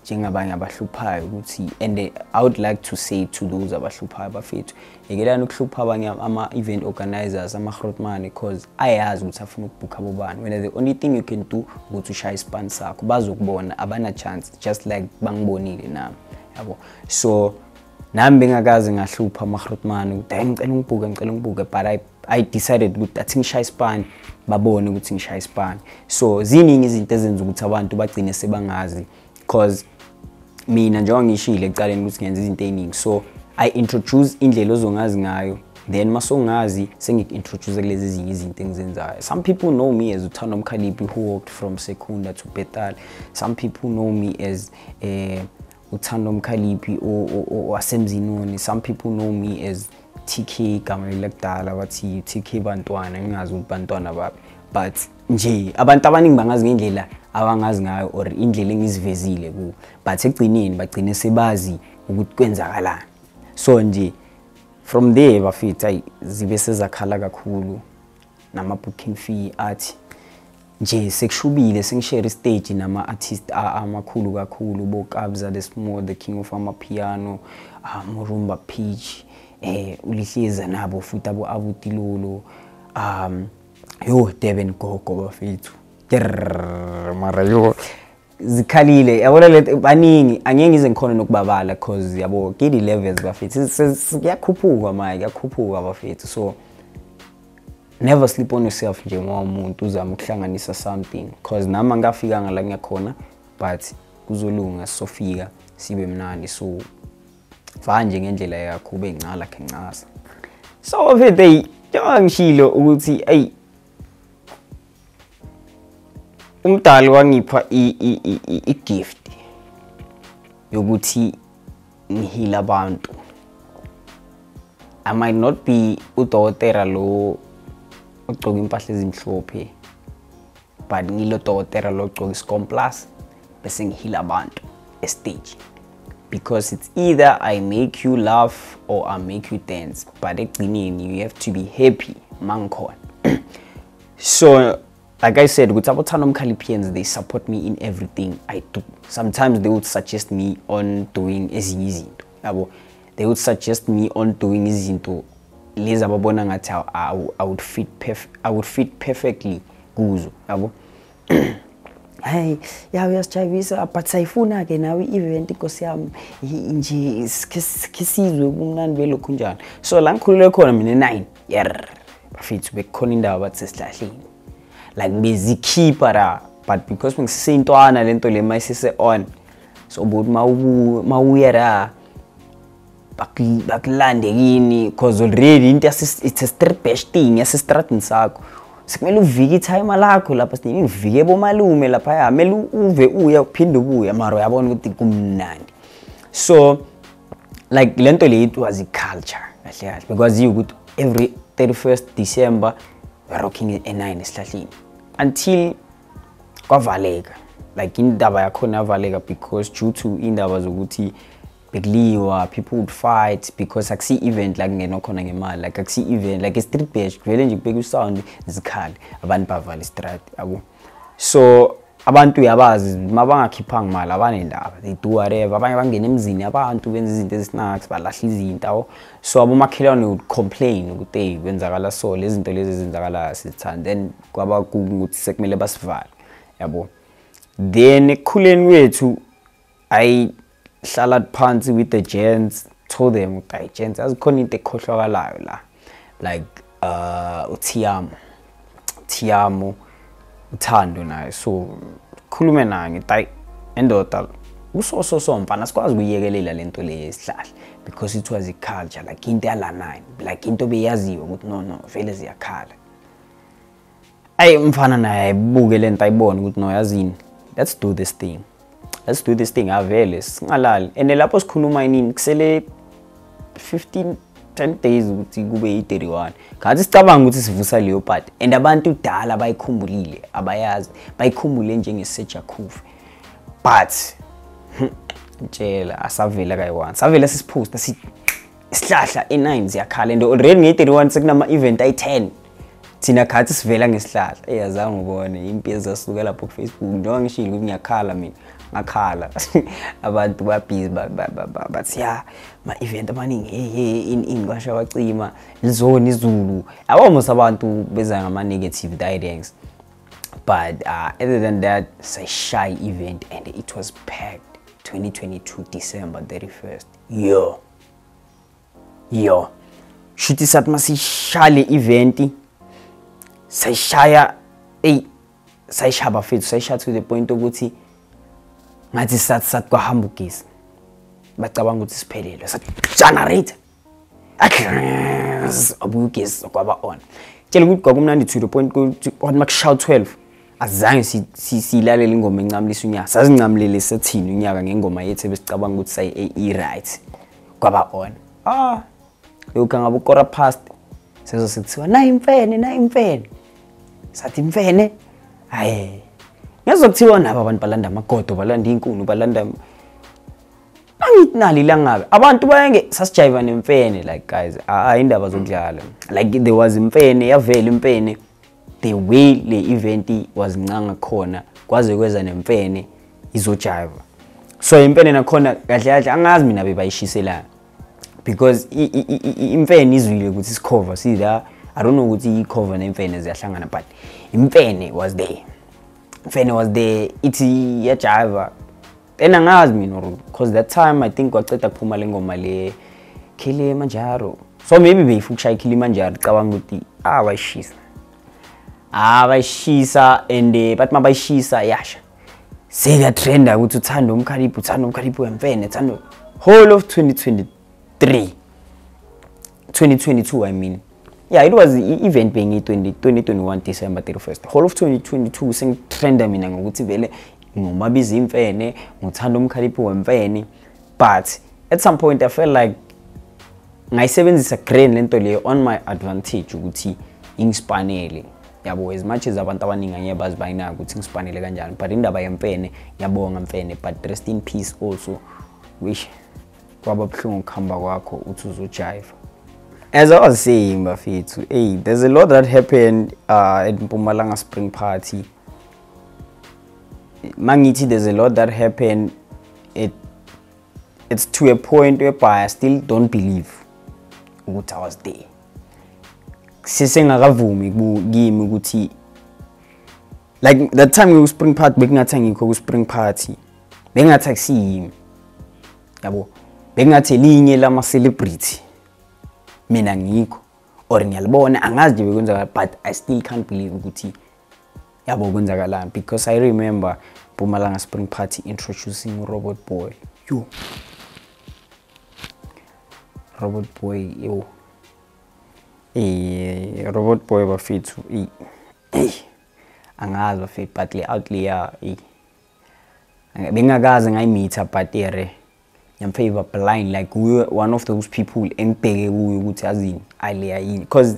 njengabanye abahluphayo ukuthi and I would like to say to those abahluphayo bafethu yekelana ukuhlupha abanye ama event organizers ama Grootman because ayazi ukuthi afuna ukubooka abobani when the only thing you can do ukuthi ushaya ispan sakho bazokubona abana chance just like bangibonile nami yabo. So nami bengakazi ngahlupha ama Grootman ukuthi ngicela ngibuke but I decided ukuthi athi ngishaya ispan babone ukuthi ngishaya ispan. So ziningi izinto ezenza ukuthi abantu bagcine sebangazi because mina njengoba ngishilo ecaleni ukuthi ngenza izinto eziningi so I introduce indlela ozongazi ngayo then masongazi sengiintroduce kulezi ezinye izinto engizenzayo. Some people know me as Thando Mkhaliphi who walked from Secunda to Bethal. Some people know me as Thando Mkhaliphi or eMzinonitownship. Some people know me as TK Gamela kudala bathi TK bantwana ngingazi ukuthi bantwana babi but nje abantu abaningi bangazi ngendlela abangazi ngayo or indlela engizivezile ku but ekugcineni bagcine sebazi ukuthi kwenzakalani So nje from there bafethu ayi zibe sezakhala kakhulu nama booking fee athi nje sekushubile sengishare stage nama artists amakhulu kakhulu boKabza the Small, the King of Amapiano, Murumba Peach, ulihleza nabo futhi abo abutilolo, yo Devin Gogo bafethu mara yo zikhalile yabona le baningi angeke ngize ngikhona nokubabala cause yabo kidi levels bafethu siyakhuphuka kuyakhuphuka bafethu. So never sleep on yourself nje ngomuntu uzama ukuhlanganisa something cause nama ngafika ngala ngiyakhona but kuzolunga sofika sibe mnandi. So manje ngendlela yakho ube ngcala khencaza. So bafethu ngishilo ukuthi hey umdali wangipha i-gift yokuthi ngihila abantu. I might not be udokotela lo ogcoka impahla ezimhlophe but ngilo dokotela lo ogcoka iscomplus bese ngihila abantu e-stage because it's either I make you laugh or I make you dance, but ekugcineni you have to be happy mangikhona. So like I said, with Thando Mkhaliphians, they support me in everything I do. Sometimes they would suggest me on doing easy. They would suggest me on doing izinto lezi ababona ngathi I would fit perfectly kuzo, yabo. Hey, yeah, uyasijayivisa but sayifuna ke nawe event inkosi yami nje sikisizwe kumnandi belokhu njani. So la ngikhulule khona mina 9 yer bafethu bekukhona indawo bathi sihlahleni like bezikhipha la but because ngisisintwana lento le mayisise on so but mawuya la bakulande kini cause already into it's a street bash thing yasestratini sakho sikumele uvike time lakho lapha sidini uvike bomalume lapha yamela uve uya uphinde ubuya mara uyabona ukuthi kumnandi. So like lento le it was a culture kahle kahle because you ukuthi every 31st December we're rocking a9 esihlahleni until kwavaleka like indaba yakhona yavaleka because due to indaba zokuthi bekuliwa people would fight because akusi event like ngeno khona ngemali like akusi event like a street bash vele nje kubeka sound zikhali abantu bavala street yabo. So abantu yabazi mabangakhiphanga imali abanendaba they do whatever abanye bangena emzini abantu benza izinto ezinakes balahla izinto awo. So abomakhelwane would complain ukuthi kwenzakala so lezi zinto lezi ezenzakala sithanda then kwaba ukuthi sekumele basivale yabo. Then ekukhuleni kwethu I hlala phansi with the gents, told them ukuthi gents azikhona into ekhohlwakalayo la like uThiyamo uThando naye so khulume naye ngithi endoda usoso mfana sikwazi ukuyekelela lento le yesihlahla because it was a culture like into yala9 like into beyaziwa ukuthi no vele ziyakhala. Ay mfana naye buke lento ayibona ukuthi no yazini let's do this thing avele singalali and lapho sikhuluma inini kusele 10 days ukuthi kube i31 ngathi sicabanga ukuthi sivusa leyo party and abantu dala bayikhumbulile abayazi bayikhumbule njenge sejakuve but ntshela asavela kayi1 savela sisiposta si isihlahla e9 ziyakhala and already nge31 sekunama event ay10 thina khathi sivela ngesihlahla eyazange ubone impilo zasuka lapho ku Facebook njengoba ngishilo ukuthi ngiyakhala mina ngakhala abantu ba busy but yeah ma event amaningi in kwasha wacima lizoni izulu almost abantu beza ngama negative tidings but other than that say shy event and it was packed 2022 December 31st yo shuti sat masishale event sayishaya sayishaba fethu sayisha to the point ukuthi ngathi sathi kwahamba ugesi bacabanga ukuthi siphelele sathi generate abugesi kwaba on tshela ukuthi kwakumnandi to the point ukuthi makushout 12 azange silalela ingoma encamlisa unyaka sazincamlele sethini unyaka ngengoma yethu besicabanga ukuthi sayi right kwaba on lokho ngabe ukora past sezosithiwa na imfene sathi imfene hayi ngezokuthiwa nabo abantu balanda amagodo balanda inkuni balanda angithi nali langabe abantu bayenge sasijiva nemfene like guys indaba zokudlala like there was imfene yavela imfene the way le event was ncanga khona kwaze kweza nemfene izojiva so imfene nakhona kahle kahle angazi mina bebayishisela because imfene izwile ukuthi isicover see la I don't know ukuthi icover nemfene ziyahlangana but imfene was there ithi yajiva then angazi mina because that time I think waceda kuphuma lengoma le Kilimanjaro so maybe beyifukushaya Kilimanjaro cabanga ukuthi bayishisa and but mabayishisa yasha seka trenda ukuthi Thando Mkhaliphi wemfene Thando whole of 2022 I mean yeah it was event being 2021 December 31st whole of 2022 sing trenda mina ngokuthi vele ngomabiza imfene ngoThando Mkhaliphi wemfene but at some point I felt like ngayisebenzisa grain lento le on my advantage ukuthi ingispanele yabo as much as abantu abaningi angebazi bayina ukuthi ngispanele kanjani but indaba yemfene ngiyabonga mfene but rest in peace also wish kwaba buhlungu ukuhamba kwakho uthi uzojive. As I was saying bafethu there's a lot that happened at Mpumalanga Spring Party. Mangiti there's a lot that happened. It's to a point whereby I still don't believe what I was there. Sisengakavumi kimi ukuthi like that time we Spring Party bekungathi ngikho ku Spring Party bengathi akusiyimi yabo bengathi linye lama celebrity mina ngikho or ngiyalibona angazi nje bekwenzakala but I still can't believe ukuthi yabo kwenzakalani because I remember Mpumalanga Spring Party introducing Robot Boy yo Robot Boy yo Robot Boy bafethu angazi bafethu but le outlier bengakaze ngayimeetha but I'm favor blind like we were one of those people engibheke kuyo ukuthi azini aliya yini because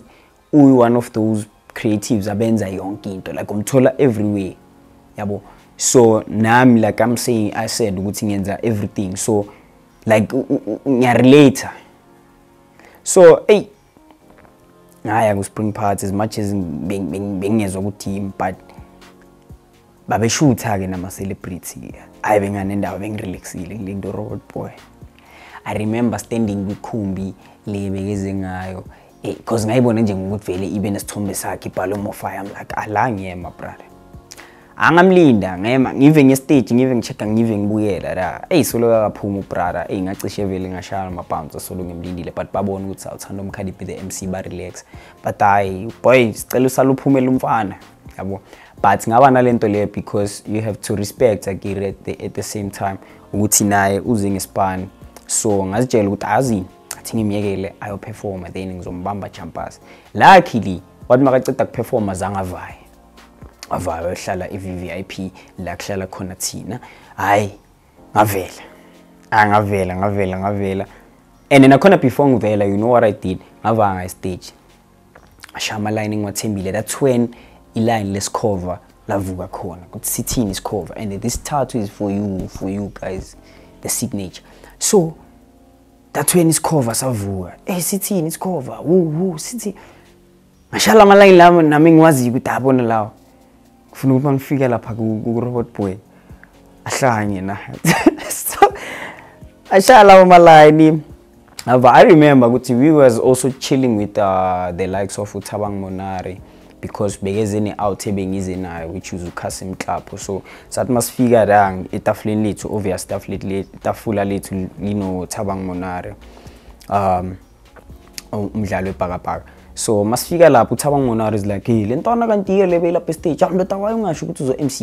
we one of those creatives abenza yonke into like umthola everywhere yabo so nami like I'm saying I said ukuthi ngenza everything so like ngiyarelate so ngaya ku Spring Party as much as bengezwe ukuthi but babeshutha ke nama celebrity I benganendaba bengirelaxile ngilento Robot Boy. I remember standing kwikhumbi lebekeze ngayo because ngayibona nje ngokuthi vele ibe nesithombe sakhe ibhalo mofire I'm like alangiyema brother angamlinda ngema ngive ngestage ngive ngichecka ngive ngibuyela la solo kaphuma brother ngacishe vele ngashaya amabounce solo ngimlindile but babona ukuthi Thando Mkhaliphi the MC ba relax but boy sicela usaluphumela umfana yabo but ngaba nalento le because you have to respect Agire at the same time ukuthi naye uze ngespan so ngazitshela ukuthi azini athi ngimyekele ayo perform then ngizombamba jumpers luckily wathi makaceda kuperforma zangavaya avaya ehlala eVVIP la kuhlala khona thina ngavela and nakhona before ngivela you know what I did ngavanga stage ashama line ngwathembile that's when iline let's cover lavuka khona ukuthi sithini is cover and this tattoo is for you guys the signature so that's when is cover savuka sithini is cover sithi mashala amaline lami nami ngiwazi ukuthi abona lawo kufuna ukuthi ngifike lapha ku Robot Boy ahlanye na so ashala amaline I remember ukuthi we was also chilling with the likes of Thabang Monare because begezeni out ebengize nayo which is uKasim Klapho so sathi masifika la etafuleni lethu obvious tafula lethu lino Thabang Monare umdlalo webhakabhaka so masifika lapho uThabang Monare is like hey lentwana kanti lebe lapha stage ndoda wayo ungasho ukuthi uzo MC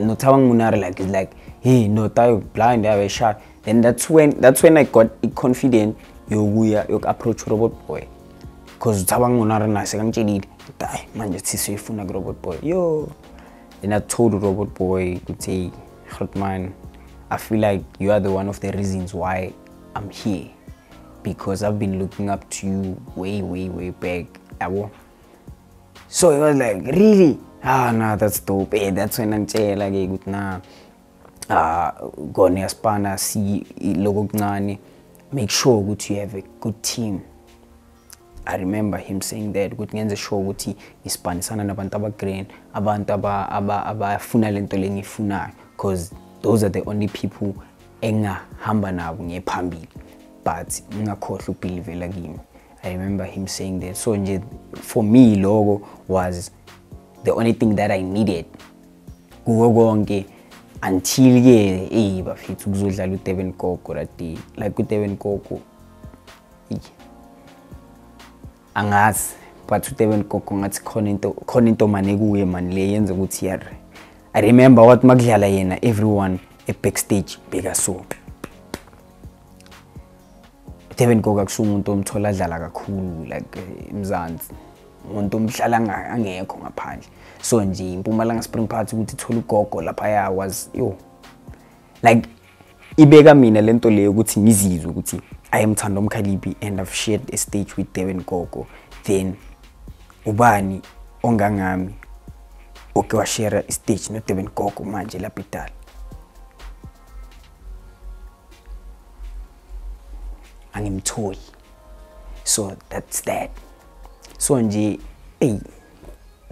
no Thabang Monare like is like hey no tayo blind have a shot then that's when I got confident yokuya approach Robot Boy because Thabang Monare nase kangitshelile manje sisifuna ku Robot Boy yo and I told Robot Boy ukuthi Hypeman I feel like you are the one of the reasons why I'm here because I've been looking up to you way back so he was like really nah that's dope that's when ngitshela ke ukuthi nah gone yaspana si logo kuncane, make sure ukuthi you have a good team. I remember him saying that ukuthi ngenze sure ukuthi ngispanisana nabantu abagreen, abantu abafuna lento lengifunayo, because those are the only people engahamba nabo ngephambili, but ngakhohlwa ukubelievela kimi. I remember him saying that. So nje for me logo was the only thing that I needed kuwo konke until ke bafithu kuzodlala uDevin Gogo that day. Like uDevin Gogo angazi, but uDevin Gogo ngathi khona into mane kuye man le yenza ukuthi yare. I remember what makudlala yena, everyone backstage beka so Devin Gogo akusuka umuntu omthola adlala kakhulu like eMzansi, umuntu omhlala angekho ngaphandle. So nje iMpumalanga Spring Party ukuthi ithola uGogo lapha ya was like ibeka mina lento leyo ukuthi ngizizwe ukuthi I am Thando Mkhaliphi and I've shared a stage with Devin Gogo. Then ubani ongangami oke wa share a stage no Devin Gogo manje la Bethal. Angimtholi. So that's that. So nje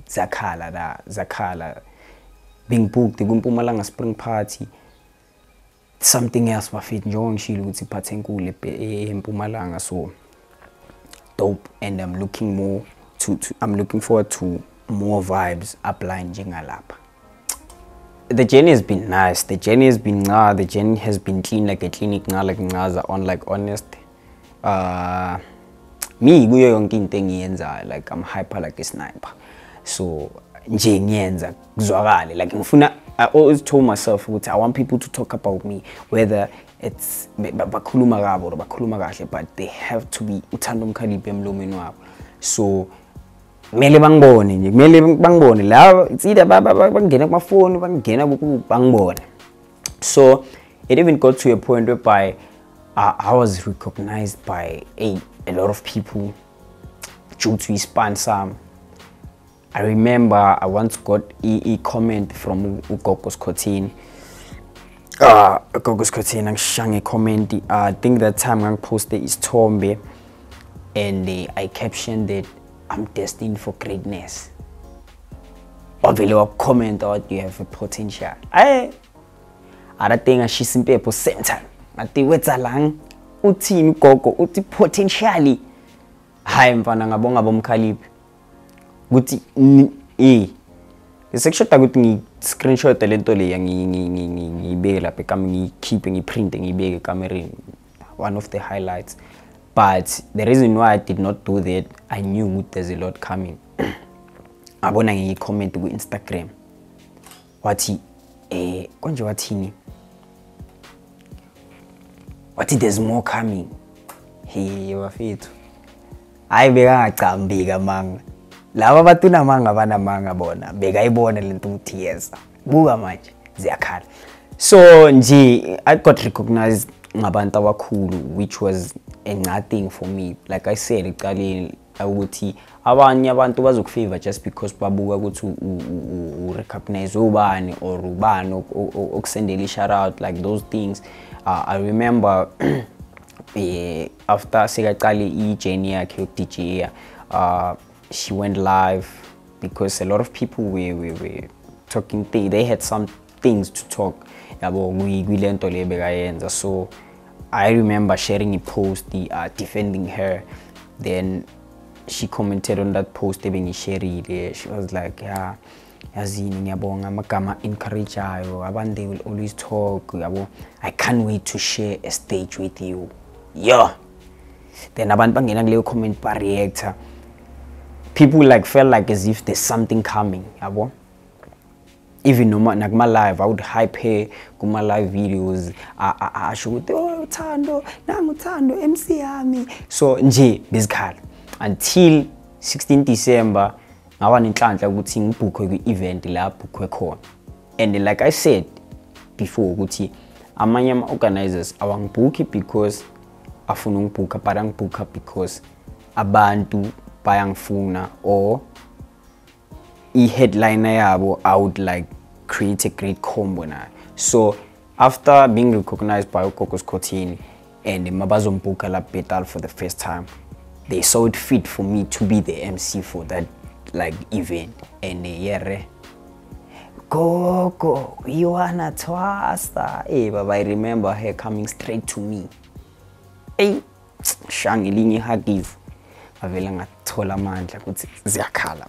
zakhala being booked kuMpumalanga Spring Party. Something else bafit njengoba ngishilo ukuthi iphathe enkulu eMpumalanga, so dope, and I'm looking forward to more vibes upline njengalapha. The journey has been nice. The journey has been clean like a clinic like ngaza on like honest. Me kuyo yonke into engiyenza like I'm hyper like a sniper. So nje ngiyenza kuzwakale like ngifuna. I always told myself I want people to talk about me, whether it's bakhuluma kabo or bakhuluma kahle, but they have to be Thando Mkhaliphi emlomeni wabo. So kumele bangibone la, it's either bangena kumafoni bangena bangibone. So it even got to a point whereby I was recognized by a lot of people due to his sponsor. I remember I once got a comment from Gogo's Kotin. Gogo's Kotin ang comment. I think that time I posted his tombe and I captioned that I'm destined for greatness. Obviously, comment out you have a potential. I think she's in paper center. I think what's along uti Gogo uti potentially. Hi mfana ngabonga bomkhaliphi. Guti section ukuthi ngi screenshot lento le ngibeke lapha kami ngikhiphe ngiprinte ngibeke kamereni, one of the highlights. But the reason why I did not do that, I knew there's a lot coming. Abona ngi comment ku Instagram wathi konje wathini there's more coming. Hey bafethu hayi beka ngacambika manga laba batuna manga banamanga bona bekayibona lento ukuthi yeza buka manje ziyakhala. So nje I got recognized ngabantu abakhulu, which was a nothing for me. Like I said eqaleni ukuthi abanye abantu bazokufavor just because babuka ukuthi recognize ubani or ubani okusendela shout out, like those things. I remember after sekaqali journey yakhe yok DJ, she went live because a lot of people were talking. They had some things to talk about. So I remember sharing a post defending her. Then she commented on that post. She was like, yeah, encourage they will always talk. I can't wait to share a stage with you. Yeah. Then abantu comment pa reactor. People like felt like as if there's something coming, yabo. Even no my live, I would hype her, go my live videos. I should Thando, nangu Thando, MC Ami. So nje basically until 16 December, ngawa nenhlanhla ukuthi ngibhukwe kwi-event la bhukwe khona. And like I said before ukuthi amanye ama-organizers awangibhukhi because afuna ungibhukha, but angibhukha because abantu bayangifuna, or i-headliner yabo I would like create a great combo na. So after being recognized by Ukokos Kotini and Mabazombuka la Bethal for the first time, they saw it fit for me to be the MC for that like event. And go, you wanna twasta? Hey, but I remember her coming straight to me. Hey, shangilingi hagive. Avela ngathola amandla ukuthi ziyakhala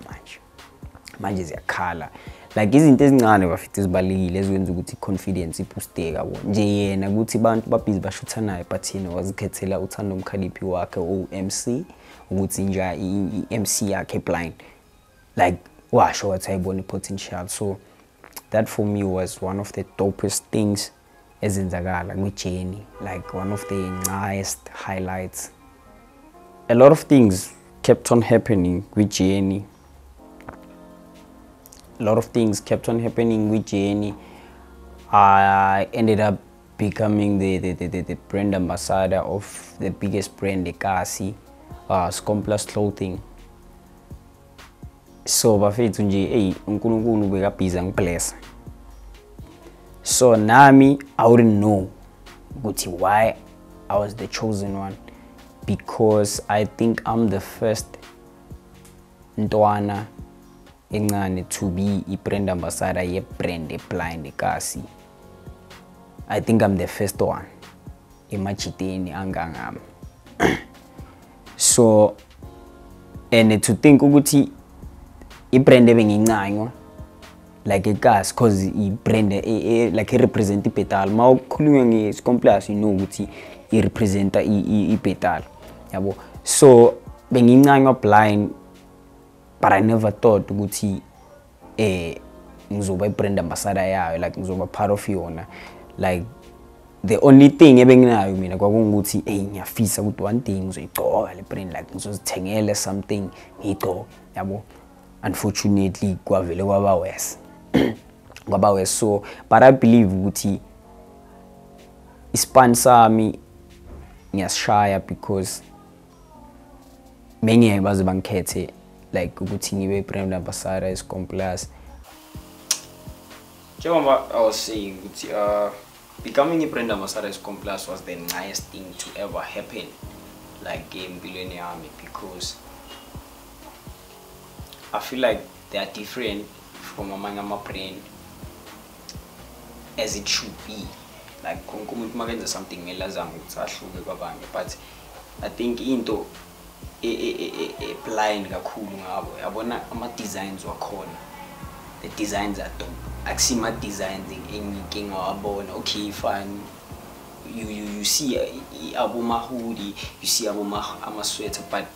manje ziyakhala like izinto ezincane bafite ezibalekile ezikwenza ukuthi confidence iboosteke yabo nje yena ukuthi abantu babhizi bashutha naye but yena wazikhethela uThando Mkhaliphi wakhe MC ukuthi nje iMC yakhe blind like washo wathi ayibona potential. So that for me was one of the dopest things ezenzakala kwijourney, like one of the highest highlights. A lot of things kept on happening with Jenny. I ended up becoming the brand ambassador of the biggest brand, the Kasi, Scomplus Clothing. So bafethu nje uNkulunkulu bekabhiza ngibless. So nami I wouldn't know ukuthi why I was the chosen one, because I think I'm the first ntwana encane to be a brand ambassador ye brand blind Kasi. I think I'm the first one emachiteni angangami. So and to think ukuthi I brand ebengincanywa like a gas cause I brand like a represent Bethal. Ma ukhulunywa ngeScomplus you know ukuthi I represent Bethal. Yabo. So bengincanywa blind, but I never thought ukuthi ngizoba I brand ambassador yayo, like ngizoba part of yona. Like the only thing ebenginayo mina kwakungukuthi ngiyafisa ukuthi one day ngizoyigcoka le brand, like ngizozithengela something ngiyigcoka, yabo. Unfortunately kwavele kwaba worse. So but I believe ukuthi ispan sami ngiyashaya because many baze bangikhethe like ukuthi ngibe brand ambassador eScomplus. Njengoba I was saying ukuthi becoming a brand ambassador eScomplus was the nicest thing to ever happen like empilweni yami, because I feel like they are different from among my brand as it should be. Like konke makenza something ngelazama ukuthi ahluke kwabanye, but I think into blind kakhulu ngabo. Yabona ama designs wakhona, the designs are dope. Akusima designs engike ngawabona. Okay fine, you see aboma hoodie, you see aboma ama sweater, but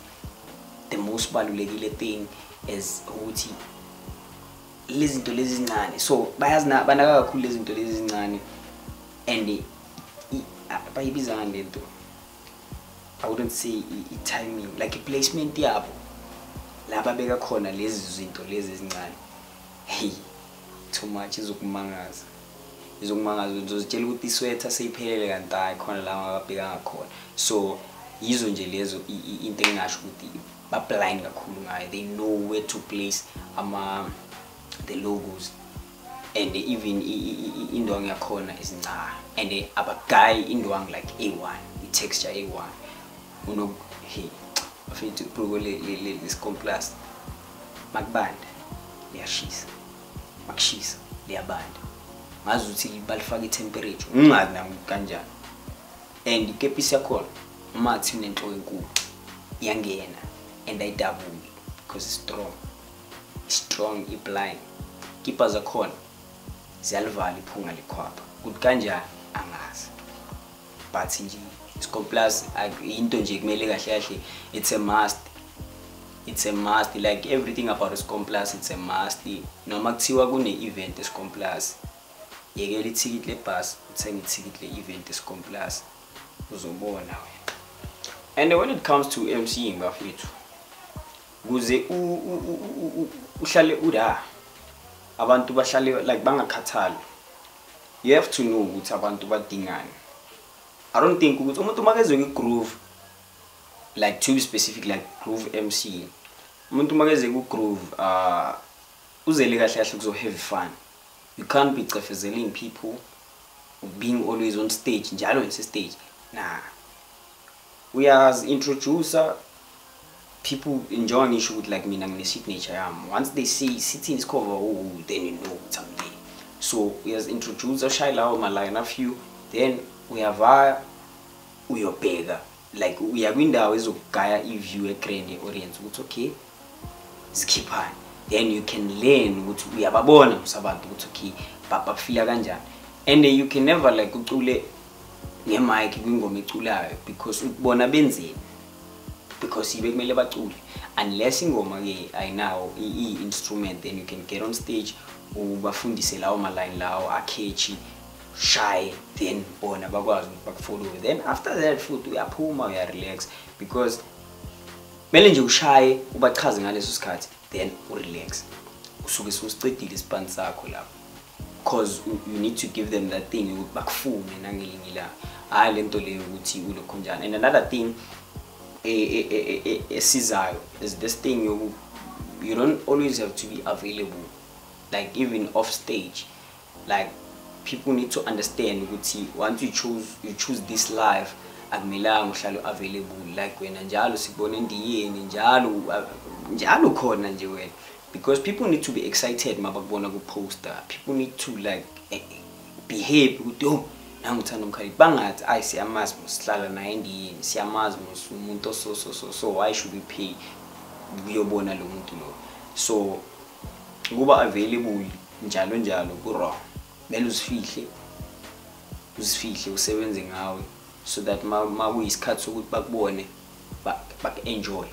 the most balulekile thing is ukuthi lezi zinto lezi zincane. So bayazina banaka kakhulu lezi zinto lezi zincane and bayibiza ngento, I wouldn't say timing, like placement yabo laba beka khona lezi zinto lezi zincane. Hey, too much izokumangaza uzozitshela ukuthi isweater seyiphelele kanti khona la ngababheka ngakhona. So yizo nje lezo into engasho ukuthi ba blind kakhulu ngayo. They know where to place the logos, and even indwangu yakhona is ncane, and abaguy indwangu like A1, the texture A1. Uno hey afethu pro le Scomplus makband liyashisa, makshisa liyabanda, ngazi ukuthi balifaka temperature ungazi nami kanjani, and ikepisi yakhona mathi unenhloko enkulu iyangena and ayidabuli because it's strong blind. Keeper zakhona ziyalivala iphunga likhwapha kuthi kanjani angazi, but nje Scomplus into nje kumele kahle kahle it's a must, like everything about Scomplus it's a must. Noma kuthiwa kune event eScomplus yekela ithikithi lebus uthenga ithikithi le event eScomplus uzobona. And when it comes to MCing bafethu kuze uhlale ura abantu bahlale like bangakhathali, you have to know ukuthi abantu badingani. I don't think ukuthi umuntu makezwe ku-groove, like to be specific, like groove MC, umuntu makezwe ku-groove uzele kahle kahle kuzo have fun. You can't be cefezeling people being always on stage njalo stage. Nah, we as introducer, people enjoy ngisho ukuthi like mina ngine signature yami. Once they see sitting is cover, oh, then you know something. So we as introducer shy lawo ma line a few, then we have uyobheka like uyakwindawo ezokugaya iview egrand audience ukuthi okay skiphani, then you can learn ukuthi uyababona usabantu ukuthi okay bafila kanjani. And you can never like ucule ngemic kwingoma eculayo because ubona benzeni, because ibe kumele bacule unless ingoma ke ayinawo i-instrument, then you can get on stage ubafundise lawo ma line lawo aketchy shy, then bona bakwazi bakufollow. Then after that futhi uyaphuma uyarelax because mele nje ushaye ubachaze ngaleso sikhathi, then urelax usuke usicedile isiband sakho lapho, because you need to give them that thing ukuthi bakufune nangelinye la hayi lento leyo ukuthi ulokho njani. And another thing esizayo is this thing you don't always have to be available, like even off stage. Like people need to understand ukuthi once you choose this life akumelanga uhlale available like wena njalo sibona endiyeni njalo khona nje wena, because people need to be excited mabakubona ku poster. People need to like behave ukuthi oh nangu Thando Mkhaliphi, bangathi ay siyamazi sihlala naye endiyeni, siyamazi umuntu so why should we pay kuyobona lo muntu lo. So kuba available njalo ku wrong. Mele usifihle usebenze ngawe so that ma kuyisikhathi sokuthi bakubone bak-enjoy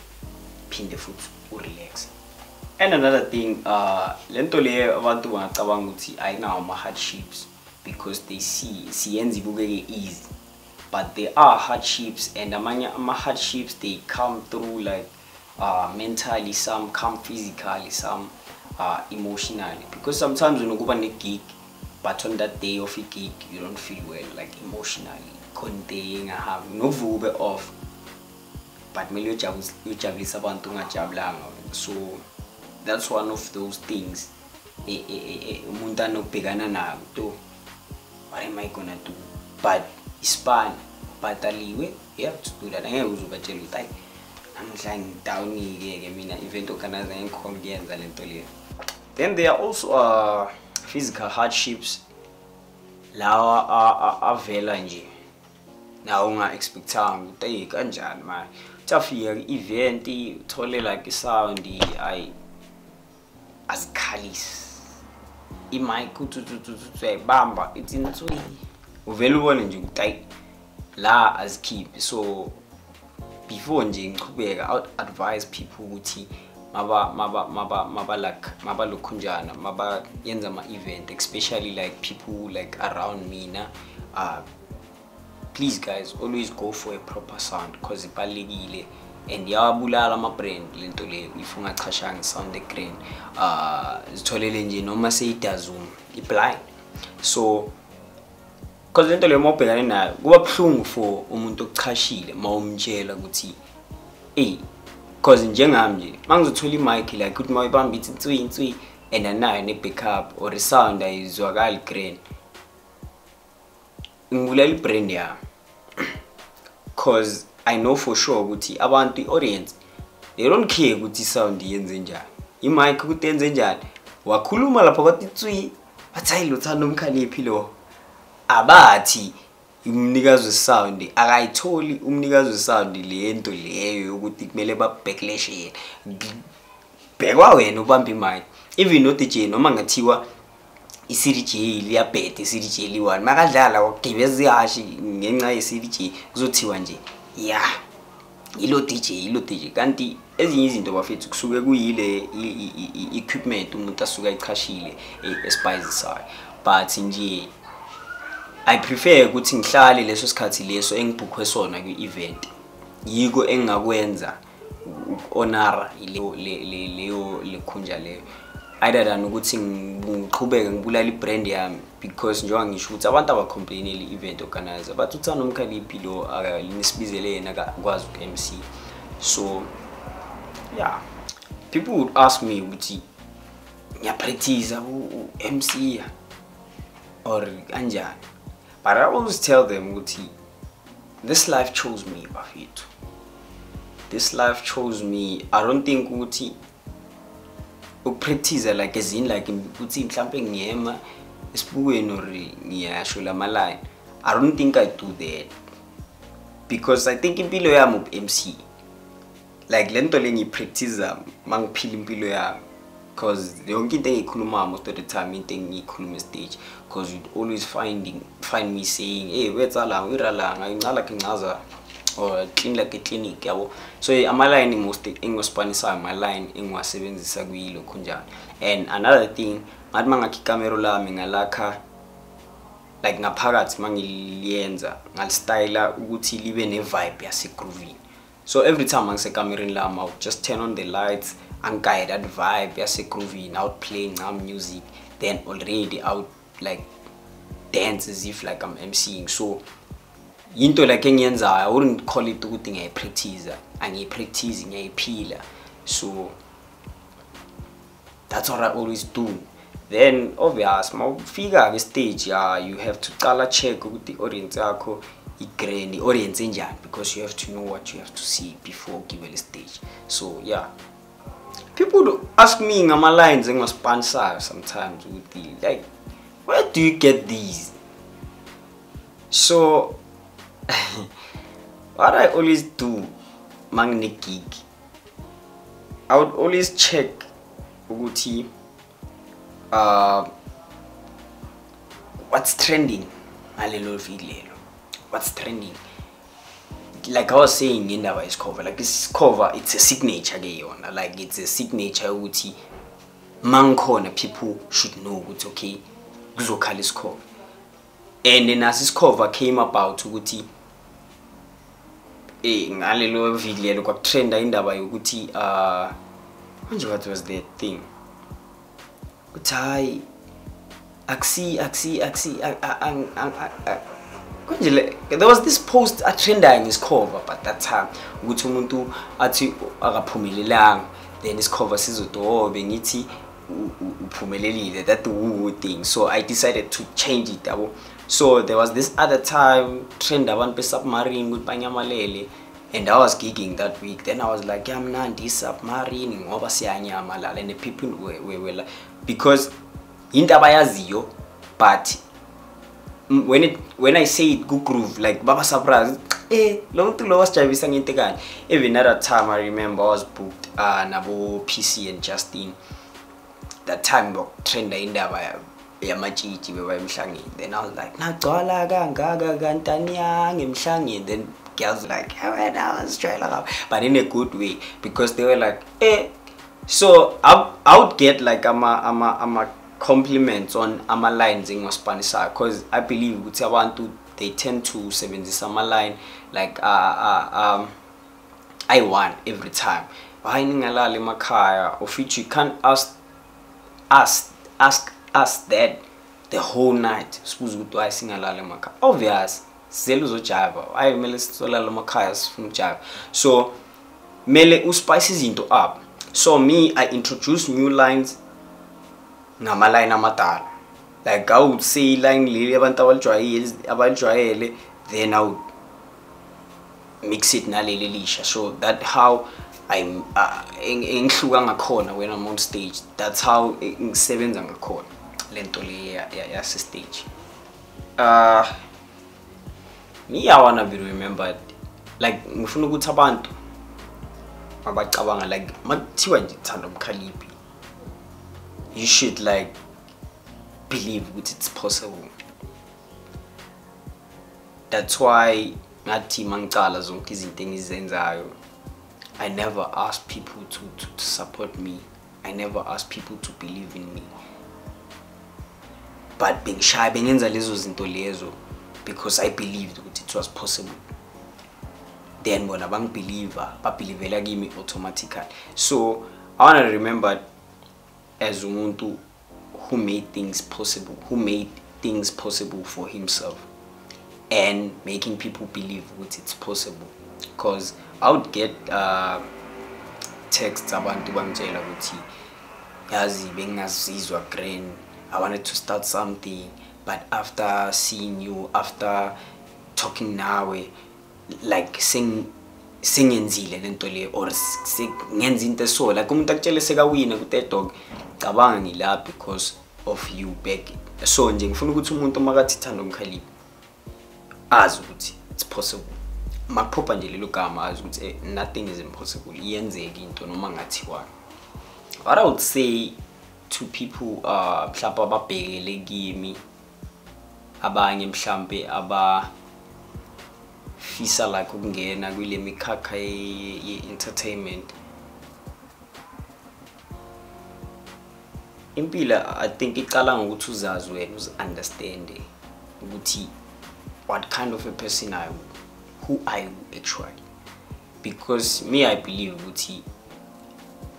phinde futhi urelax. And another thing lento leyo abantu bangacabanga ukuthi ayinawo ama hardships because they see siyenza ibukeke easy, but there are hardships, and amanye ama hardships they come through like mentally, some come physically, some emotionally, because sometimes unokuba ne gig but on that day of a gig you don't feel well, like emotionally konting ahamba novube off, but mele ujabulisa abantu ungajabulanga. So that's one of those things umuntu anokubhekana nako to what am I gonna do, but ispan bataliwe you have to do that. Angeke uzobatshela ukuthi hayi namhla ngidowni ke mina event organizer ngikhona kuyenza lento leyo. Then there are also physical hardships lawa avela nje na unga expectanga ukuthi hey kanjani man utafika event uthole like isound ay asikhalisi imic bamba it's inswi uvela ubone nje ukuthi la azikeep. So before nje ngichubeka I would advise people ukuthi maba lokhunjana maba yenza ama event, especially like people like around me na please guys always go for a proper sound because ibalekile and yabulala ama brand lento leyo if ungachashanga sound egreen zitholele nje noma seyidazuma iblind. So because lento leyo mawubhekane nayo kuba buhlungu for umuntu okuchashile mawumtshela ukuthi hey, because njengami nje mangizothola imic like ukuthi mawuyibamba ithi inswi and anayo ne backup or sound ayizwakali green ngibulala ibrand yami because I know for sure ukuthi abantu audience they don't care ukuthi sound yenze njani, imic ukuthi yenze njani. Wakhuluma lapha kwathi inswi bathi lo Thando Mkhaliphi lo abathi umnikazi wesound akayitholi umnikazi wesound lento leyo ukuthi kumele ba backlash yena bhekwa wena ubamba imic. Even no DJ noma ngathiwa i-CDJ liyabhede i-CDJ li1 makadlala wakugibeza ihashi ngenxa ye-CDJ kuzothiwa nje yeah yilo DJ kanti ezinye izinto bafethu kusuke kuyile equipment umuntu asuka ichashile espizisayo. But nje I prefer ukuthi ngihlale leso sikhathi leso engibhukhwe sona kwi-event yiko engakwenza honor leyo lekhunja leyo either than ukuthi ngiqhubeke ngibulala ibrand yami, because njengoba ngisho ukuthi abantu abacomplaineli event organizer but uThando Mkhaliphi lo akanisibizele yena akwazi uku-MC. So yeah, people would ask me ukuthi ngiyapractice u-MC or kanjani, But I always tell them, Uti, this life chose me, Bafito. This life chose me. I don't think Uti practice like as in like Uti clamping ngiyema esibukweni or ngiyasho la line. I don't think I do that. Because I think impilo yami MC. Like lento le ngipractice mangiphila impilo yami. Because the only thing I most of the time into ngikhuluma stage, because you'd always find me saying, hey, where's alang, I'm not like another or clean like a clinic. So I'm line most in Spanish, my line in was 7 sagwilo kunja. And another thing, madmanga kikamera mingalaka like ngaphakathi mangiliyenza ngalistyla ukuthi libe ne vibe yasegrooving. So every time ngise kamereni lami, I'll just turn on the lights and guide that vibe yasegrooving, out playing music, then already out like dance as if like I'm MCing. So into like engiyenza, I wouldn't call it ukuthi ngiyayipractice, angiyipractice ngiyayiphila. So that's what I always do. Then obvious mawufika ke stage you have to check ukuthi audience yakho igreni audience enjani, because you have to know what you have to see before giving a stage. So yeah, people do ask me ngama lines sponsor sometimes with the like, where do you get these? So what I always do mangne gig, I would always check ukuthi what's trending, what's trending. Like I was saying in the cover, like this cover, it's a signature like it's a signature uti mankona people should know it's okay Vocalist cover. And then as this cover came about uti ngalelo video kwa trend indaba yokuthi what was the thing? There was this post a trender in his cover, but that time ukuthi umuntu athi akaphumelelanga, then his cover sizodobe ngithi uphumelelile, that woo thing. So I decided to change it. So there was this other time trend abantu be submarine with banyamalele, and I was gigging that week. Then I was like, yeah, mnandi submarine ngoba siyanyamalala, and the people were like, because into abayaziyo, but when I say it good groove, like baba surprise, long to lowest javisa nginte kanje. Even at that time I remember I was booked nabo PC and Justin. That time trend indaba yamachiji beba emhlangeni. Then I was like, nagcwala kangaka kantanyang emhlangeni. Then girls like, hey, I was trying like, but in a good way, because they were like, so I would get like I'm compliments on ama lines in Spanish, because I believe they tend to 70 summer line like I won every time. Why ningala lemakaya of which you can't ask us that the whole night. Suppose good I sing ala lemakaya. Obvious, zeluzo java. I mele sola lemakaya from java. So mele spices into up. So me, I introduce new lines ngama line amadala. Like I would say line lili abantu abalijwayele, then I would mix it naleli lisha. So that how I'm ngihluka ngakhona when I'm on stage. That's how ngisebenza ngakhona lento le ya stage. Me, I wanna be remembered like ngifuna ukuthi abantu abacabanga like makuthiwa nje Thando Mkhaliphi, you should like believe that it's possible. That's why ngathi mangicala zonke izinto engizenzayo, I never ask people to support me. I never ask people to believe in me. But being shy bengenza lezo zinto lezo because I believed that it was possible. Then when I believer, I believe me automatically. So I want to remember as umuntu who made things possible, who made things possible for himself, and making people believe that it's possible. Because I would get texts abantu bangitshela ukuthi yazi bengingazizwa grand, I wanted to start something, but after seeing you, after talking nawe, like singenzile lento le or ngenza into so like umuntu akutshele sekawina ku TED Talk cabanga ngila because of you back. So nje ngifuna ukuthi umuntu makathi Thando Mkhaliphi azi ukuthi it's possible. Makuphopa nje lelo gama azi ukuthi nothing is impossible. Iyenzeka into noma ngathiwa. What I would say to people mhlawumbe ababhekele kimi abanye mhlawumbe fisa like ukungena kule mikhakha ye-entertainment. Impila I think iqala ngokuthi uzazi wena understand ukuthi what kind of a person I am, who I am actually. Because me I believe ukuthi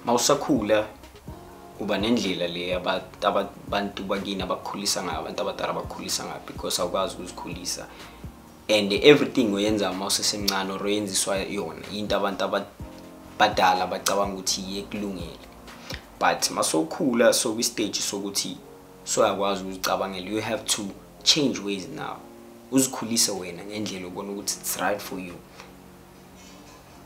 mawusakhula uba nendlela le abantu bakini abakhulisa ngayo, abantu abadala abakhulisa ngayo, because awukwazi ukuzikhulisa. And everything oyenza mawusesemncane or oyenziswa yona into abantu abadala bacabanga ukuthi yekulungile. But masokhula so kwi stage sokuthi so yakwazi ukuzicabangela, you have to change ways now. Uzikhulisa wena ngendlela ubona ukuthi it's right for you.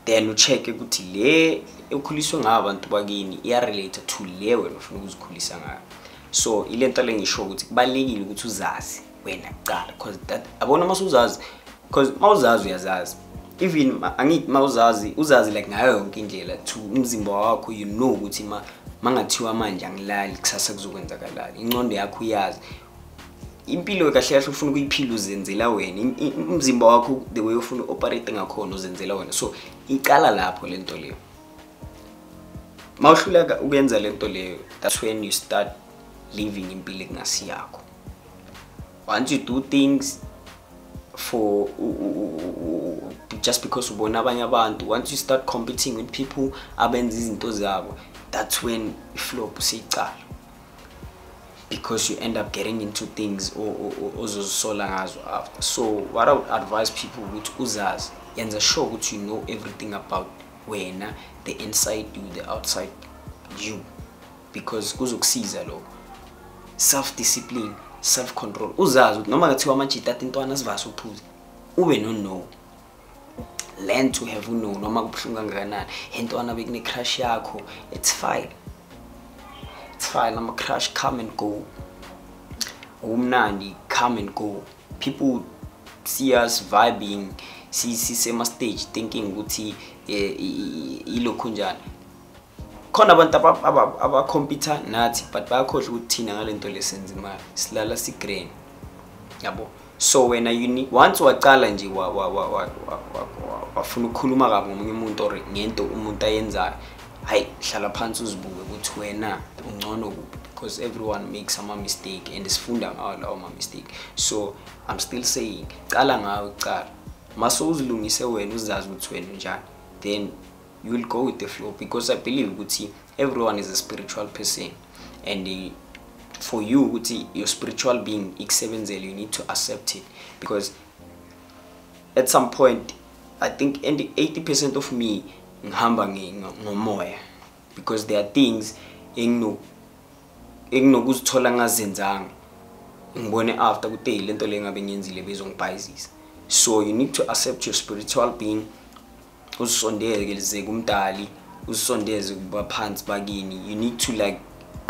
Then ucheck ukuthi le ekhuliswe ngabantu bakini iya relate to le wena ufuna ukuzikhulisa ngayo. So ilento lengisho ukuthi kubalekile ukuthi uzazi wena kuqala, because that abona masuzazi, because mawuzazi uyazazi. Even angithi mawuzazi uzazi like ngayo yonke indlela to umzimba wakho, you know ukuthi mangathiwa manje angilali kusasa kuzokwenzakalani, ingqondo yakho uyazi. Impilo kahle kahle ufuna ukuyiphila uzenzela wena, umzimba wakho the way ufuna operate ngakhona uzenzela wena. So iqala lapho lento leyo. Mawuhluleka ukwenza lento leyo, that's when you start living impilo engasiyakho. Once you do things for just because ubona abanye abantu, once you start competing with people abenza izinto zabo, that's when flop usiqala. Because you end up getting into things ozosola ngazo after. So what I would advise people ukuthi uzazi, yenza sure ukuthi you know everything about wena, the inside you, the outside you, because kuzokusiza lo. Self discipline, self control. Uzazi ukuthi noma ngathiwa manje ithatha intwana sivasa uphuze, ube no. Learn to have no noma kubhlunga kangakanani. Intwana bekune crush yakho, it's fine. It's fine, I'm a crush, come and go. Umnandi, come and go. People see us vibing, see same stage thinking ukuthi ilokhu njani. Khona abantu aba-compete nathi but bayakhohlwa ukuthi thina ngalento lesenza imali silala sigrain, yabo. So when once waqala nje wafuna ukukhuluma kabi ngomunye umuntu or ngento umuntu ayenzayo, hayi hlala phansi uzibuke ukuthi wena ungcono kuphi, because everyone makes some mistake and isifunda ngawo lawo mistake. So I'm still saying qala ngawe uqala, maso uzilungise wena uzazi ukuthi wena njani, then you will go with the flow. Because I believe ukuthi everyone is a spiritual person, and for you ukuthi your spiritual being ikusebenzele, you need to accept it. Because at some point I think 80% of me ngihamba ngomoya, because there are things enginokuzithola ngazenzanga ngibone after ukuthi lento le ngabe ngiyenzile bezongibhayizisa. So you need to accept your spiritual being, uzisondeze kumdali, uzisondeze kubaphansi bakini. You need to like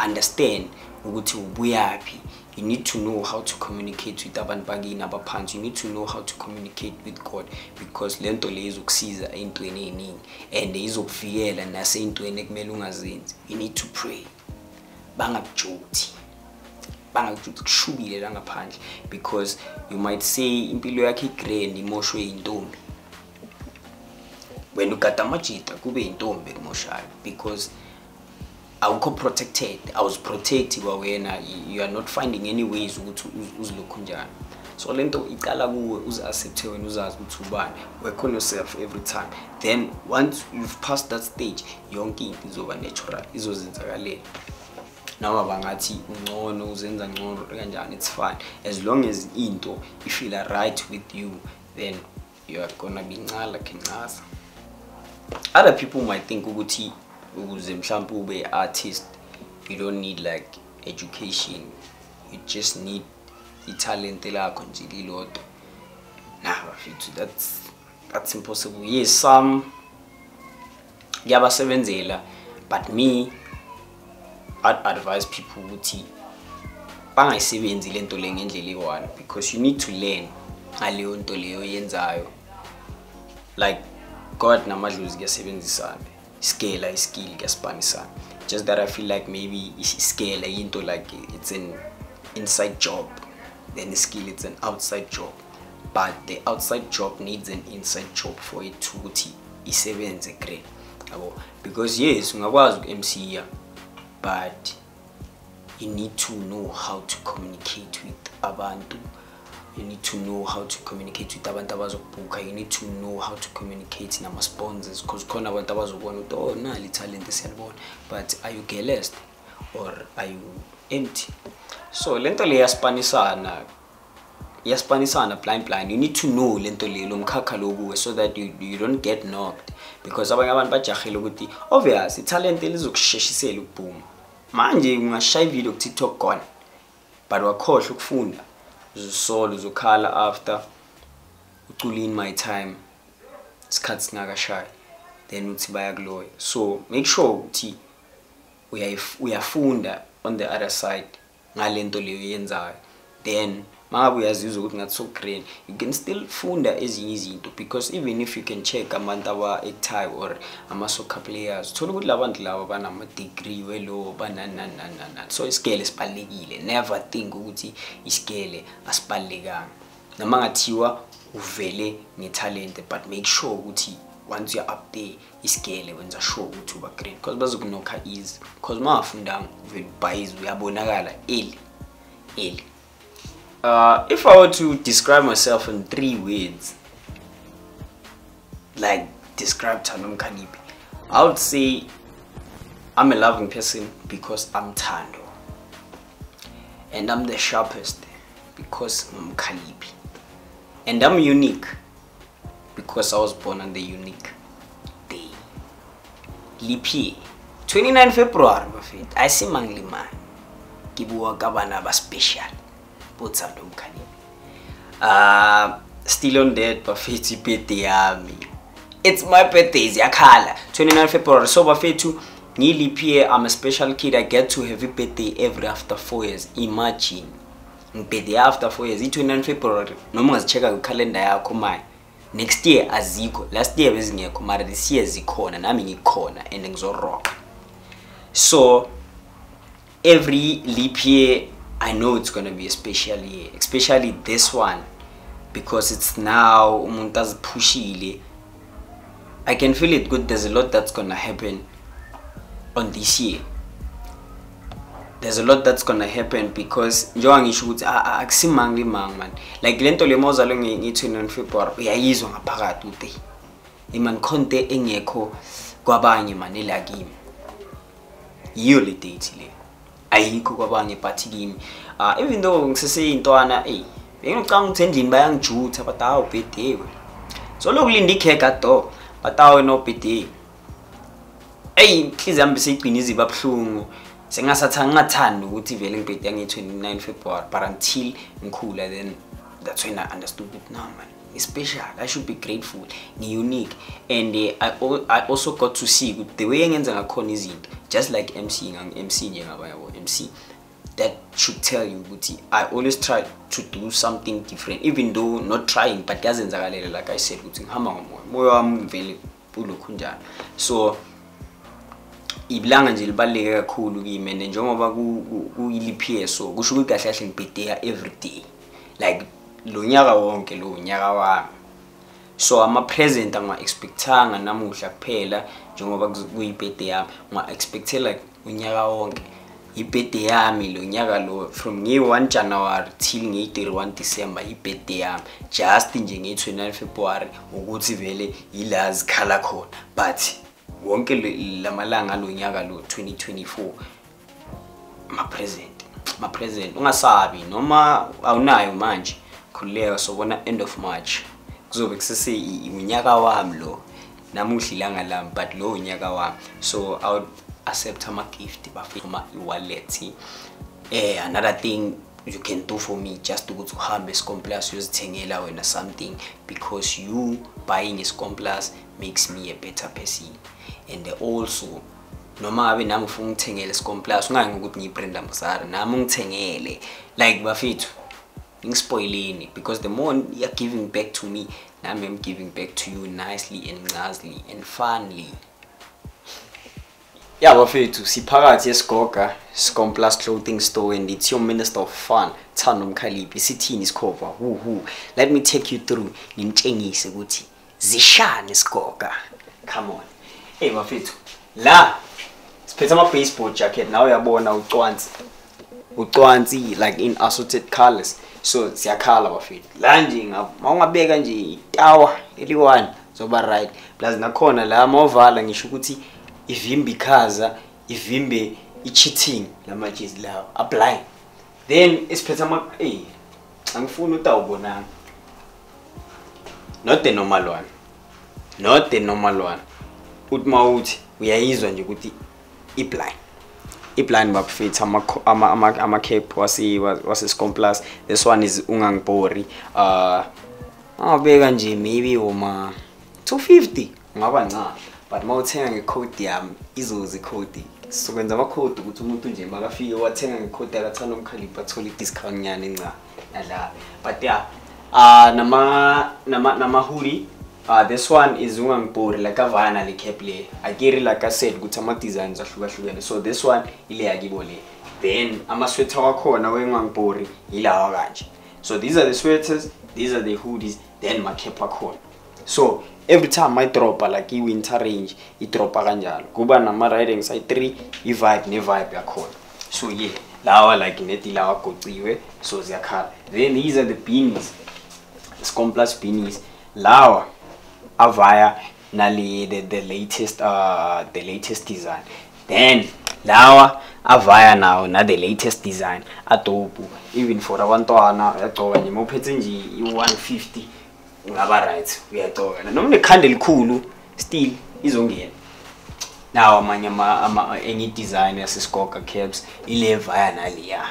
understand ukuthi ubuyaphi. You need to know how to communicate with abantu bakini abaphansi. You need to know how to communicate with God, because lento le izokusiza entweni eningi and izokuvikela nasentweni ekumele ungazenzi. You need to pray. Bangakujuthi kushubile la ngaphandle, because you might say impilo yakhe igrand imoshwe intombi. When ugada amajita kube intombi kumoshayo, because awukho protected. I was protected wena, you are not finding any ways ukuthi uzilokhu njani. So lento iqala kuwe, uzaccepte wena, uzazi ukuthi ubani, work on yourself every time. Then once you've passed that stage, yonke into izoba natural, izozenzakalela. Now abangathi ungcono uzenza ngcono kanjani, it's fine, as long as into you feel right with you, then you are gonna be ncala kencaza. Other people might think ukuthi ukuze mhlawumbe ube artist you don't need like education, you just need talent lakho nje lilodwa. Nah bafethu, that's impossible. Yes, some yabasebenzela, but me I'd advise people ukuthi bangayisebenzi lento le ngendlela eyiwani, because you need to learn ngaleyo nto leyo yenzayo. Like God namadlozi kuyasebenzisana, skill kuyaspanisana. Just that I feel like maybe skill into like it's an inside job, then the skill it's an outside job, but the outside job needs an inside job for it to isebenze great. Because yes, ungakwazi uku-MC, but you need to know how to communicate with abantu. You need to know how to communicate with abantu abazokubhuka. You need to know how to communicate nama sponsors, because khona abantu abazobona ukuthi oh nali talent siyalibona, but are you careless or are you empty? So lento le yaspanisana blind. You need to know lento le lo mkhakha lokuwe, so that you don't get knocked, because abanye abantu bajahile ukuthi obvious italent lizokusheshisela ukubhuma. Manje ungashaya video ku TikTok khona, but wakhohlwa ukufunda, uzosola uzokhala after ucula in my time isikhathi singakashaya, then uthi bayakuloya. So make sure ukuthi uyafunda on the other side ngalento leyo yenzayo, then mangabe uyazizwa ukuthi ngathi so great, you can still funda ezinye izinto, because even if you can check abantu aba-active or ama-soccer players, thola ukuthi labantu laba banama-degree welo bananana. So isikele sibalulekile. Never think ukuthi isikele asibalulekanga, noma ngathiwa uvele ngetalent, but make sure ukuthi once you're up there isikele wenza sure ukuthi uba great, because bazokunokha easy, because mawafundanga uvele ubhayizi uyabonakala early. If I were to describe myself in 3 words, like describe Thando Mkhaliphi, I would say I'm a loving person because I'm Thando, and I'm the sharpest because I'm Mkhaliphi, and I'm unique because I was born on the unique day. Leap year, 29 February, bafethu. I see manglimani. Kibuwa kabana ba special. Thando Mkhaliphi. Still on that, bafethu, birthday yami. It's my birthday, ziyakhala. 29 February. So bafethu, leap year, I'm a special kid. I get to have a birthday every after 4 years. Imagine. Birthday after 4 years. 29 February. Noma ngazicheka ku calendar yakho manje. Next year azikho. Last year bezingekho, mara this year zikhona, nami ngikhona and ngizorock. So every leap year I know it's gonna be a special year, especially this one, because it's now umuntu aziphushile. I can feel it good. There's a lot that's gonna happen on this year. There's a lot that's gonna happen because njengoba ngisho ukuthi akusimangli man, like lento le mozalo nge-29 February uyayizwa ngaphakathi uthi iman konte engekho kwabanye man elakimi. Yiyo le date le ayikho kwabanye but kimi even though ngiseseyintwana bengicanga ukuthi endlini bayangijutha but awu birthday so lokulinda ikheka do but awu no birthday inhliziyo yami beseyiqina iziba abhlungu. Sengasathi ngingathanda ukuthi vele ngibirthday nge-29 February, but until ngikhula, then that's when I understood that no man, it's special. I should be grateful, ni unique, and I also got to see the way ngenza ngakhona izinto, just like MC njengabanye MC. That should tell you ukuthi I always try to do something different, even though not trying, but kuyazenzakalela, like I said, ukuthi ngihamba ngomoya wami vele ulokhu njalo. So ibilanga nje libaleke kakhulu kimi, and njengoba ku-leap year, so kusho ukuthi kahle kahle ngibirthday every day, like lo nyaka wonke lo nyaka wami. So ama-present angwa-expectanga namuhla kuphela njengoba kuyi-birthday yami, ngwa-expecte like unyaka wonke i-birthday yami lo nyaka lo, from nge-1 January till nge-31 December i-birthday yami, just nje nge-29 February ukuthi vele yila zikhala khona, but wonke lamalanga lo nyaka lo 2024 ma present ungasabi noma awunayo manje khuleka sobona end of March kuzobe kusese unyaka wami lo namuhla ilanga lami, but lo unyaka wami. So I would accept ama gift bafuma i-wallet. Another thing you can do for me just to hambe Scomplus uyozithengela wena something, because you buying a Scomplus makes me a better person. And also noma abe nami ufuna ukuthengela Scomplus ungangi ukuthi ngiyibrand ambassador, nami ungithengele like bafethu ngispoileni, because the more you're giving back to me, nami I'm giving back to you nicely and nicely and funly. Yeah, bafethu siphakathi esigoga Scomplus clothing store, and it's your minister of fun Thando Mkhaliphi. Sithini isikhova who let me take you through ngintshengise ukuthi zishane isigoga. Come on. Hey bafethu, la siphethe ama baseball jacket, now uyabona ucwanzi like in assorted colors, so siyakhala bafethu. La nje mawungabeka nje itawa eli1 zoba right, plus nakhona la mavala ngisho ukuthi ivimbe ikhaza, ivimbe i-cheating lama jezi lawo apply. Then isiphethe ama angifuni utawubonanga, not the normal one, uthi mawuthi uyayizwa nje ukuthi i-blind bafethu ama cap wase Scomplus. This one is ungangibori, angabeka nje maybe uma 250 ngaba ncane, but mawuthenga ngecode yami izozi code, sokwenza ama code ukuthi umuntu nje makafike wathenga ngecode ya Thando Mkhaliphi athole discount nyane ncane la. But yeah, nama hoodie, this one is ungangibori like avana le cap le, ageri like I said ukuthi ama designs ahlukahlukene, so this one ile yakibo le. Then ama sweater wakhona wengangibori ilawa kanje. So these are the sweaters, these are the hoodies, then my cap wakhona. So every time I drop like i-winter range, I drop kanjalo. Kuba nama riding side 3, i-vibe ne-vibe yakhona. So yeah, lawa like neti lawa gociwe, so ziyakhala. Then these are the beanies, Scomplus beanies. Lawa avaya nali the latest design. Then lawa avaya now na the latest design adopu, even for abantwana yagcoka nje mawuphethe nje i-150 ngaba right uyagcoka noma nekhanda elikhulu still izongena. Now amanye ama any design yasesigoga caps ilevaya naliya,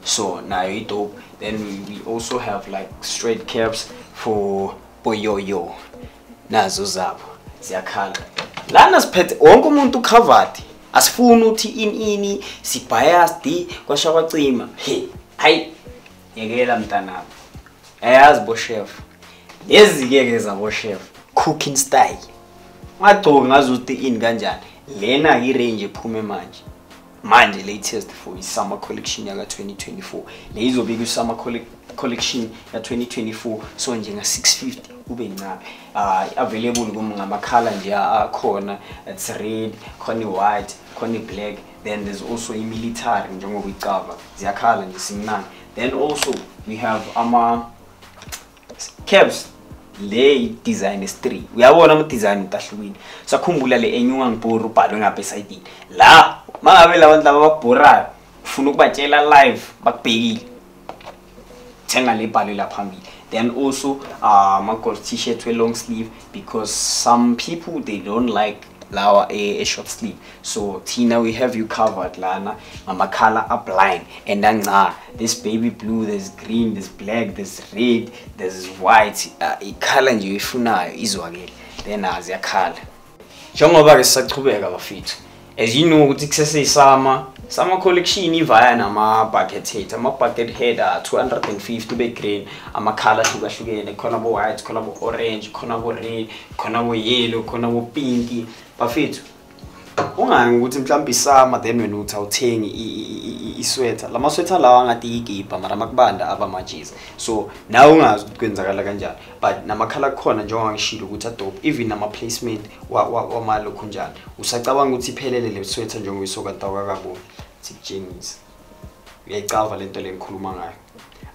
so nayo idope. Then we also have like straight caps for boyoyo, nazo zabo ziyakhala. Lana siphethe wonke umuntu covered, asifuni uthi ini sibiased kwasha kwacima. Hayi yekela mntanami, ayazi bo chef lezi zabo chef cooking style magcoka ngazuthi ini kanjani. Lena i-range ephume manje latest for i-summer collection yaka 2024. Le izobika i-summer collection ya 2024, so nje nga 650 ube ncane. Available ngama color nje akhona, it's red, khona white, khona black. Then there's also i-military njengoba icava ziyakhala nje simnani. Then also we have ama caps, le design is 3. Uyabona ama design utahlukile. Sakhumbula le enyunga ngibhora ubhalwe ngapha esayidini. La mangabe labantu laba babhorayo ufuna ukubatshela live bakubhekile, thenga le bhalwe la phambili. Then also my gold t-shirt with long sleeve, because some people they don't like lawa a short sleeve. So Tina, we have you covered lana. Mama color are blind, and then this baby blue, there's green, there's black, there's red, there's white. Color nje ifunayo izwakele. Then aziya color. Njengoba ke sisachubeka bafethu. As you know ukuthi kusese summer collection ivaya nama bucket head. Ama bucket head 250 be green, ama color hlukahlukene, khona bo white, khona bo orange, khona bo red, khona bo yellow, khona bo pink. Bafethu ungangi ukuthi mhlawumbe isama then wena uthi awuthengi isweater. Lama sweater lawa ngathi igipa mara makubanda aba majezi, so nawe ungazi ukuthi kwenzakala kanjani. But namakhala khona njengoba ngishilo ukuthi adope, even nama placement wamalo kunjani. Usacabanga ukuthi iphelele le sweater njengoba isoka tawa kabo sikujengisa, uyayicava lento le ngikhuluma ngayo.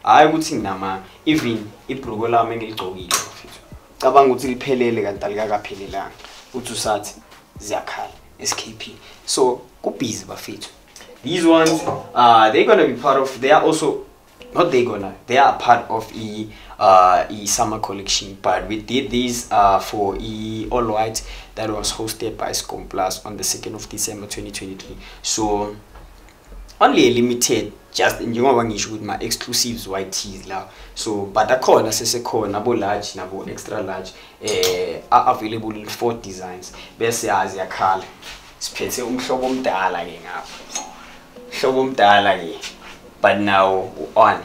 Hayi ukuthi nginama even ibhruko lami engiligcokile bafethu cabanga ukuthi liphelele kanti alikakaphelelanga, uthi usathi ziyakhala SKP. So busy bafethu. These ones they're gonna be part of, they are also not they are part of summer collection, but we did these for all white that was hosted by Scomplus on the 2nd of December 2023. So only a limited, just njengoba ngisho ukuthi ma exclusives YTs la. So but akhona sesekhona abo large nabo extra large are available in 4 designs bese aziyakhala siphethe umhlobo omdala ke ngapha umhlobo omdala ke but now on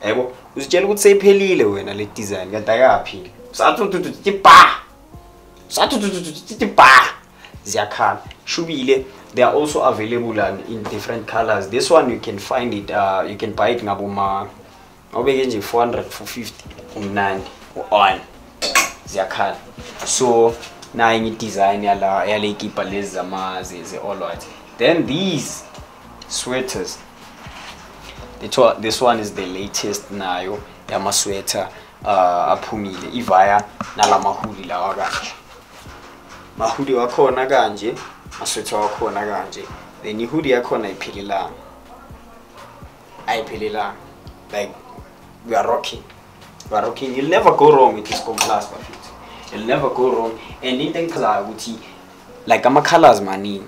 yebo uzitshela ukuthi seyiphelile wena le design kanti akaphili ziyakhala shubile. They are also available in different colors. This one you can find it you can buy it ngaboma obeke nje 400 450 umnandi on ziyakhala. So na enye design yale kipa lezi zamaze all white. Then these sweaters, this one is the latest nayo yama sweater aphumile ivaya nalama hoodie lawa kanje. Ma hoodie wakhona kanje, ma sweater wakhona kanje. Then I hoodie yakhona ayiphelelanga. Like we are rocking. You'll never go wrong with this Vocalist perfect. You'll never go wrong. And into engichazayo ukuthi like ama colors maningi.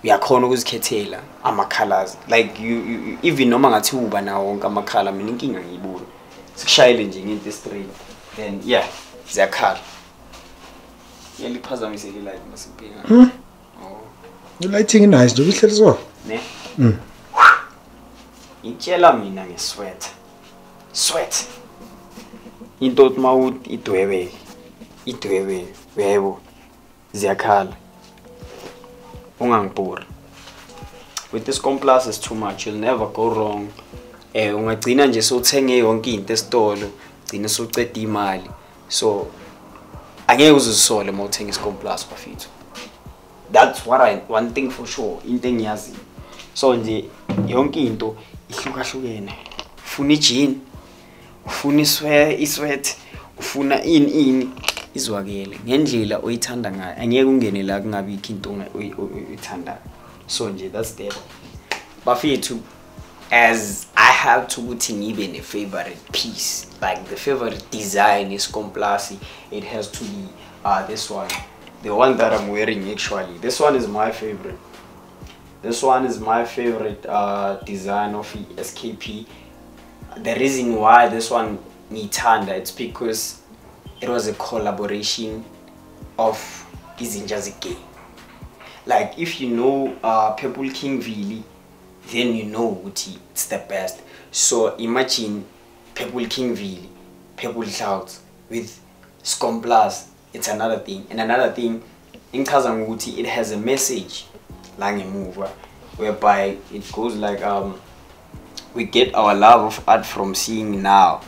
Uyakhona ukuzikhethela ama colors. Like you even noma ngathi uba nawo wonke ama color mina inkinga ngiyibona. Sikushayele nje into straight. Then yeah, ziyakhala. Yeliphazamiseke light masiphinga. Oh. The lighting is nice. Do you feel so? Ne? Itshela mina ngesweat. Sweat. Into mawut idwebe. Yebo. Ziyakhala. Ungangibhuri. With this Vocalist is too much. You'll never go wrong. Ungagcina nje sothenge yonke into esitolo, gcina soceda imali. So angeke uzisole mawuthenga isComplus bafethu. That's one thing for sure. Into engiyazi. So nje yonke into ihlukahlukene. Ufuna jean, ufuna isweat, ufuna ini izwakele ngendlela oyithanda ngayo. Angeke ungene la kungabi into oyithanda. So nje that's there. Bafethu, as I have to put in even a favorite piece, like the favorite design is Vocalist, it has to be this one, the one that I'm wearing actually. This one is my favorite. This one is my favorite design of SKP. The reason why this one ngithanda, it's because it was a collaboration of eMzinonitownship. Like if you know Purple King Vili, then you know it's the best. So imagine Purple King Vili, Purple Clouds with Vocalist, it's another thing. And another thing, in Kazanguti, it has a message, like a mover, whereby it goes like we get our love of art from seeing now.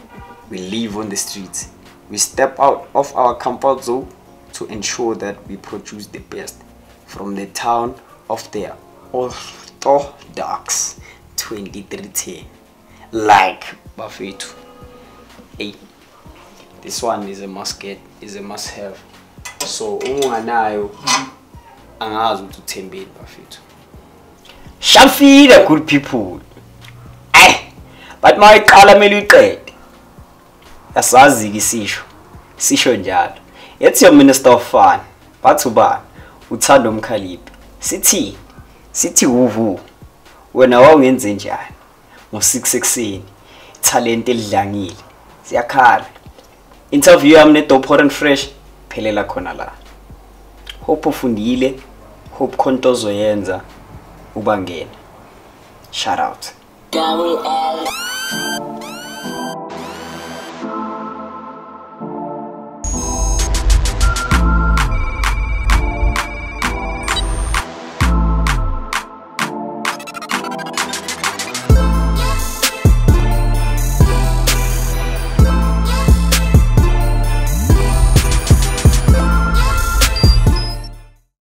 We live on the streets. We step out of our comfort zone to ensure that we produce the best from the town of the Orthodox 2310. Like Bafetu. Hey, this one is a must get, is a must have. So unganayo angazi ukuthi uthembeni Bafetu. Shafida good people. But my iqala mele uyiqede. Yasazi isisho njalo. It's your Minister of Fun. Bathu ba uThando Mkhaliphi. Sithi uvu. Wena wawungenze njani? Ngo6 ekseni. Talent elidlangile. Siyakhala. Interview yami neDope and Fresh phelela khona la. Hope ufundile, hope konto zoyenza ubangene. Shout out.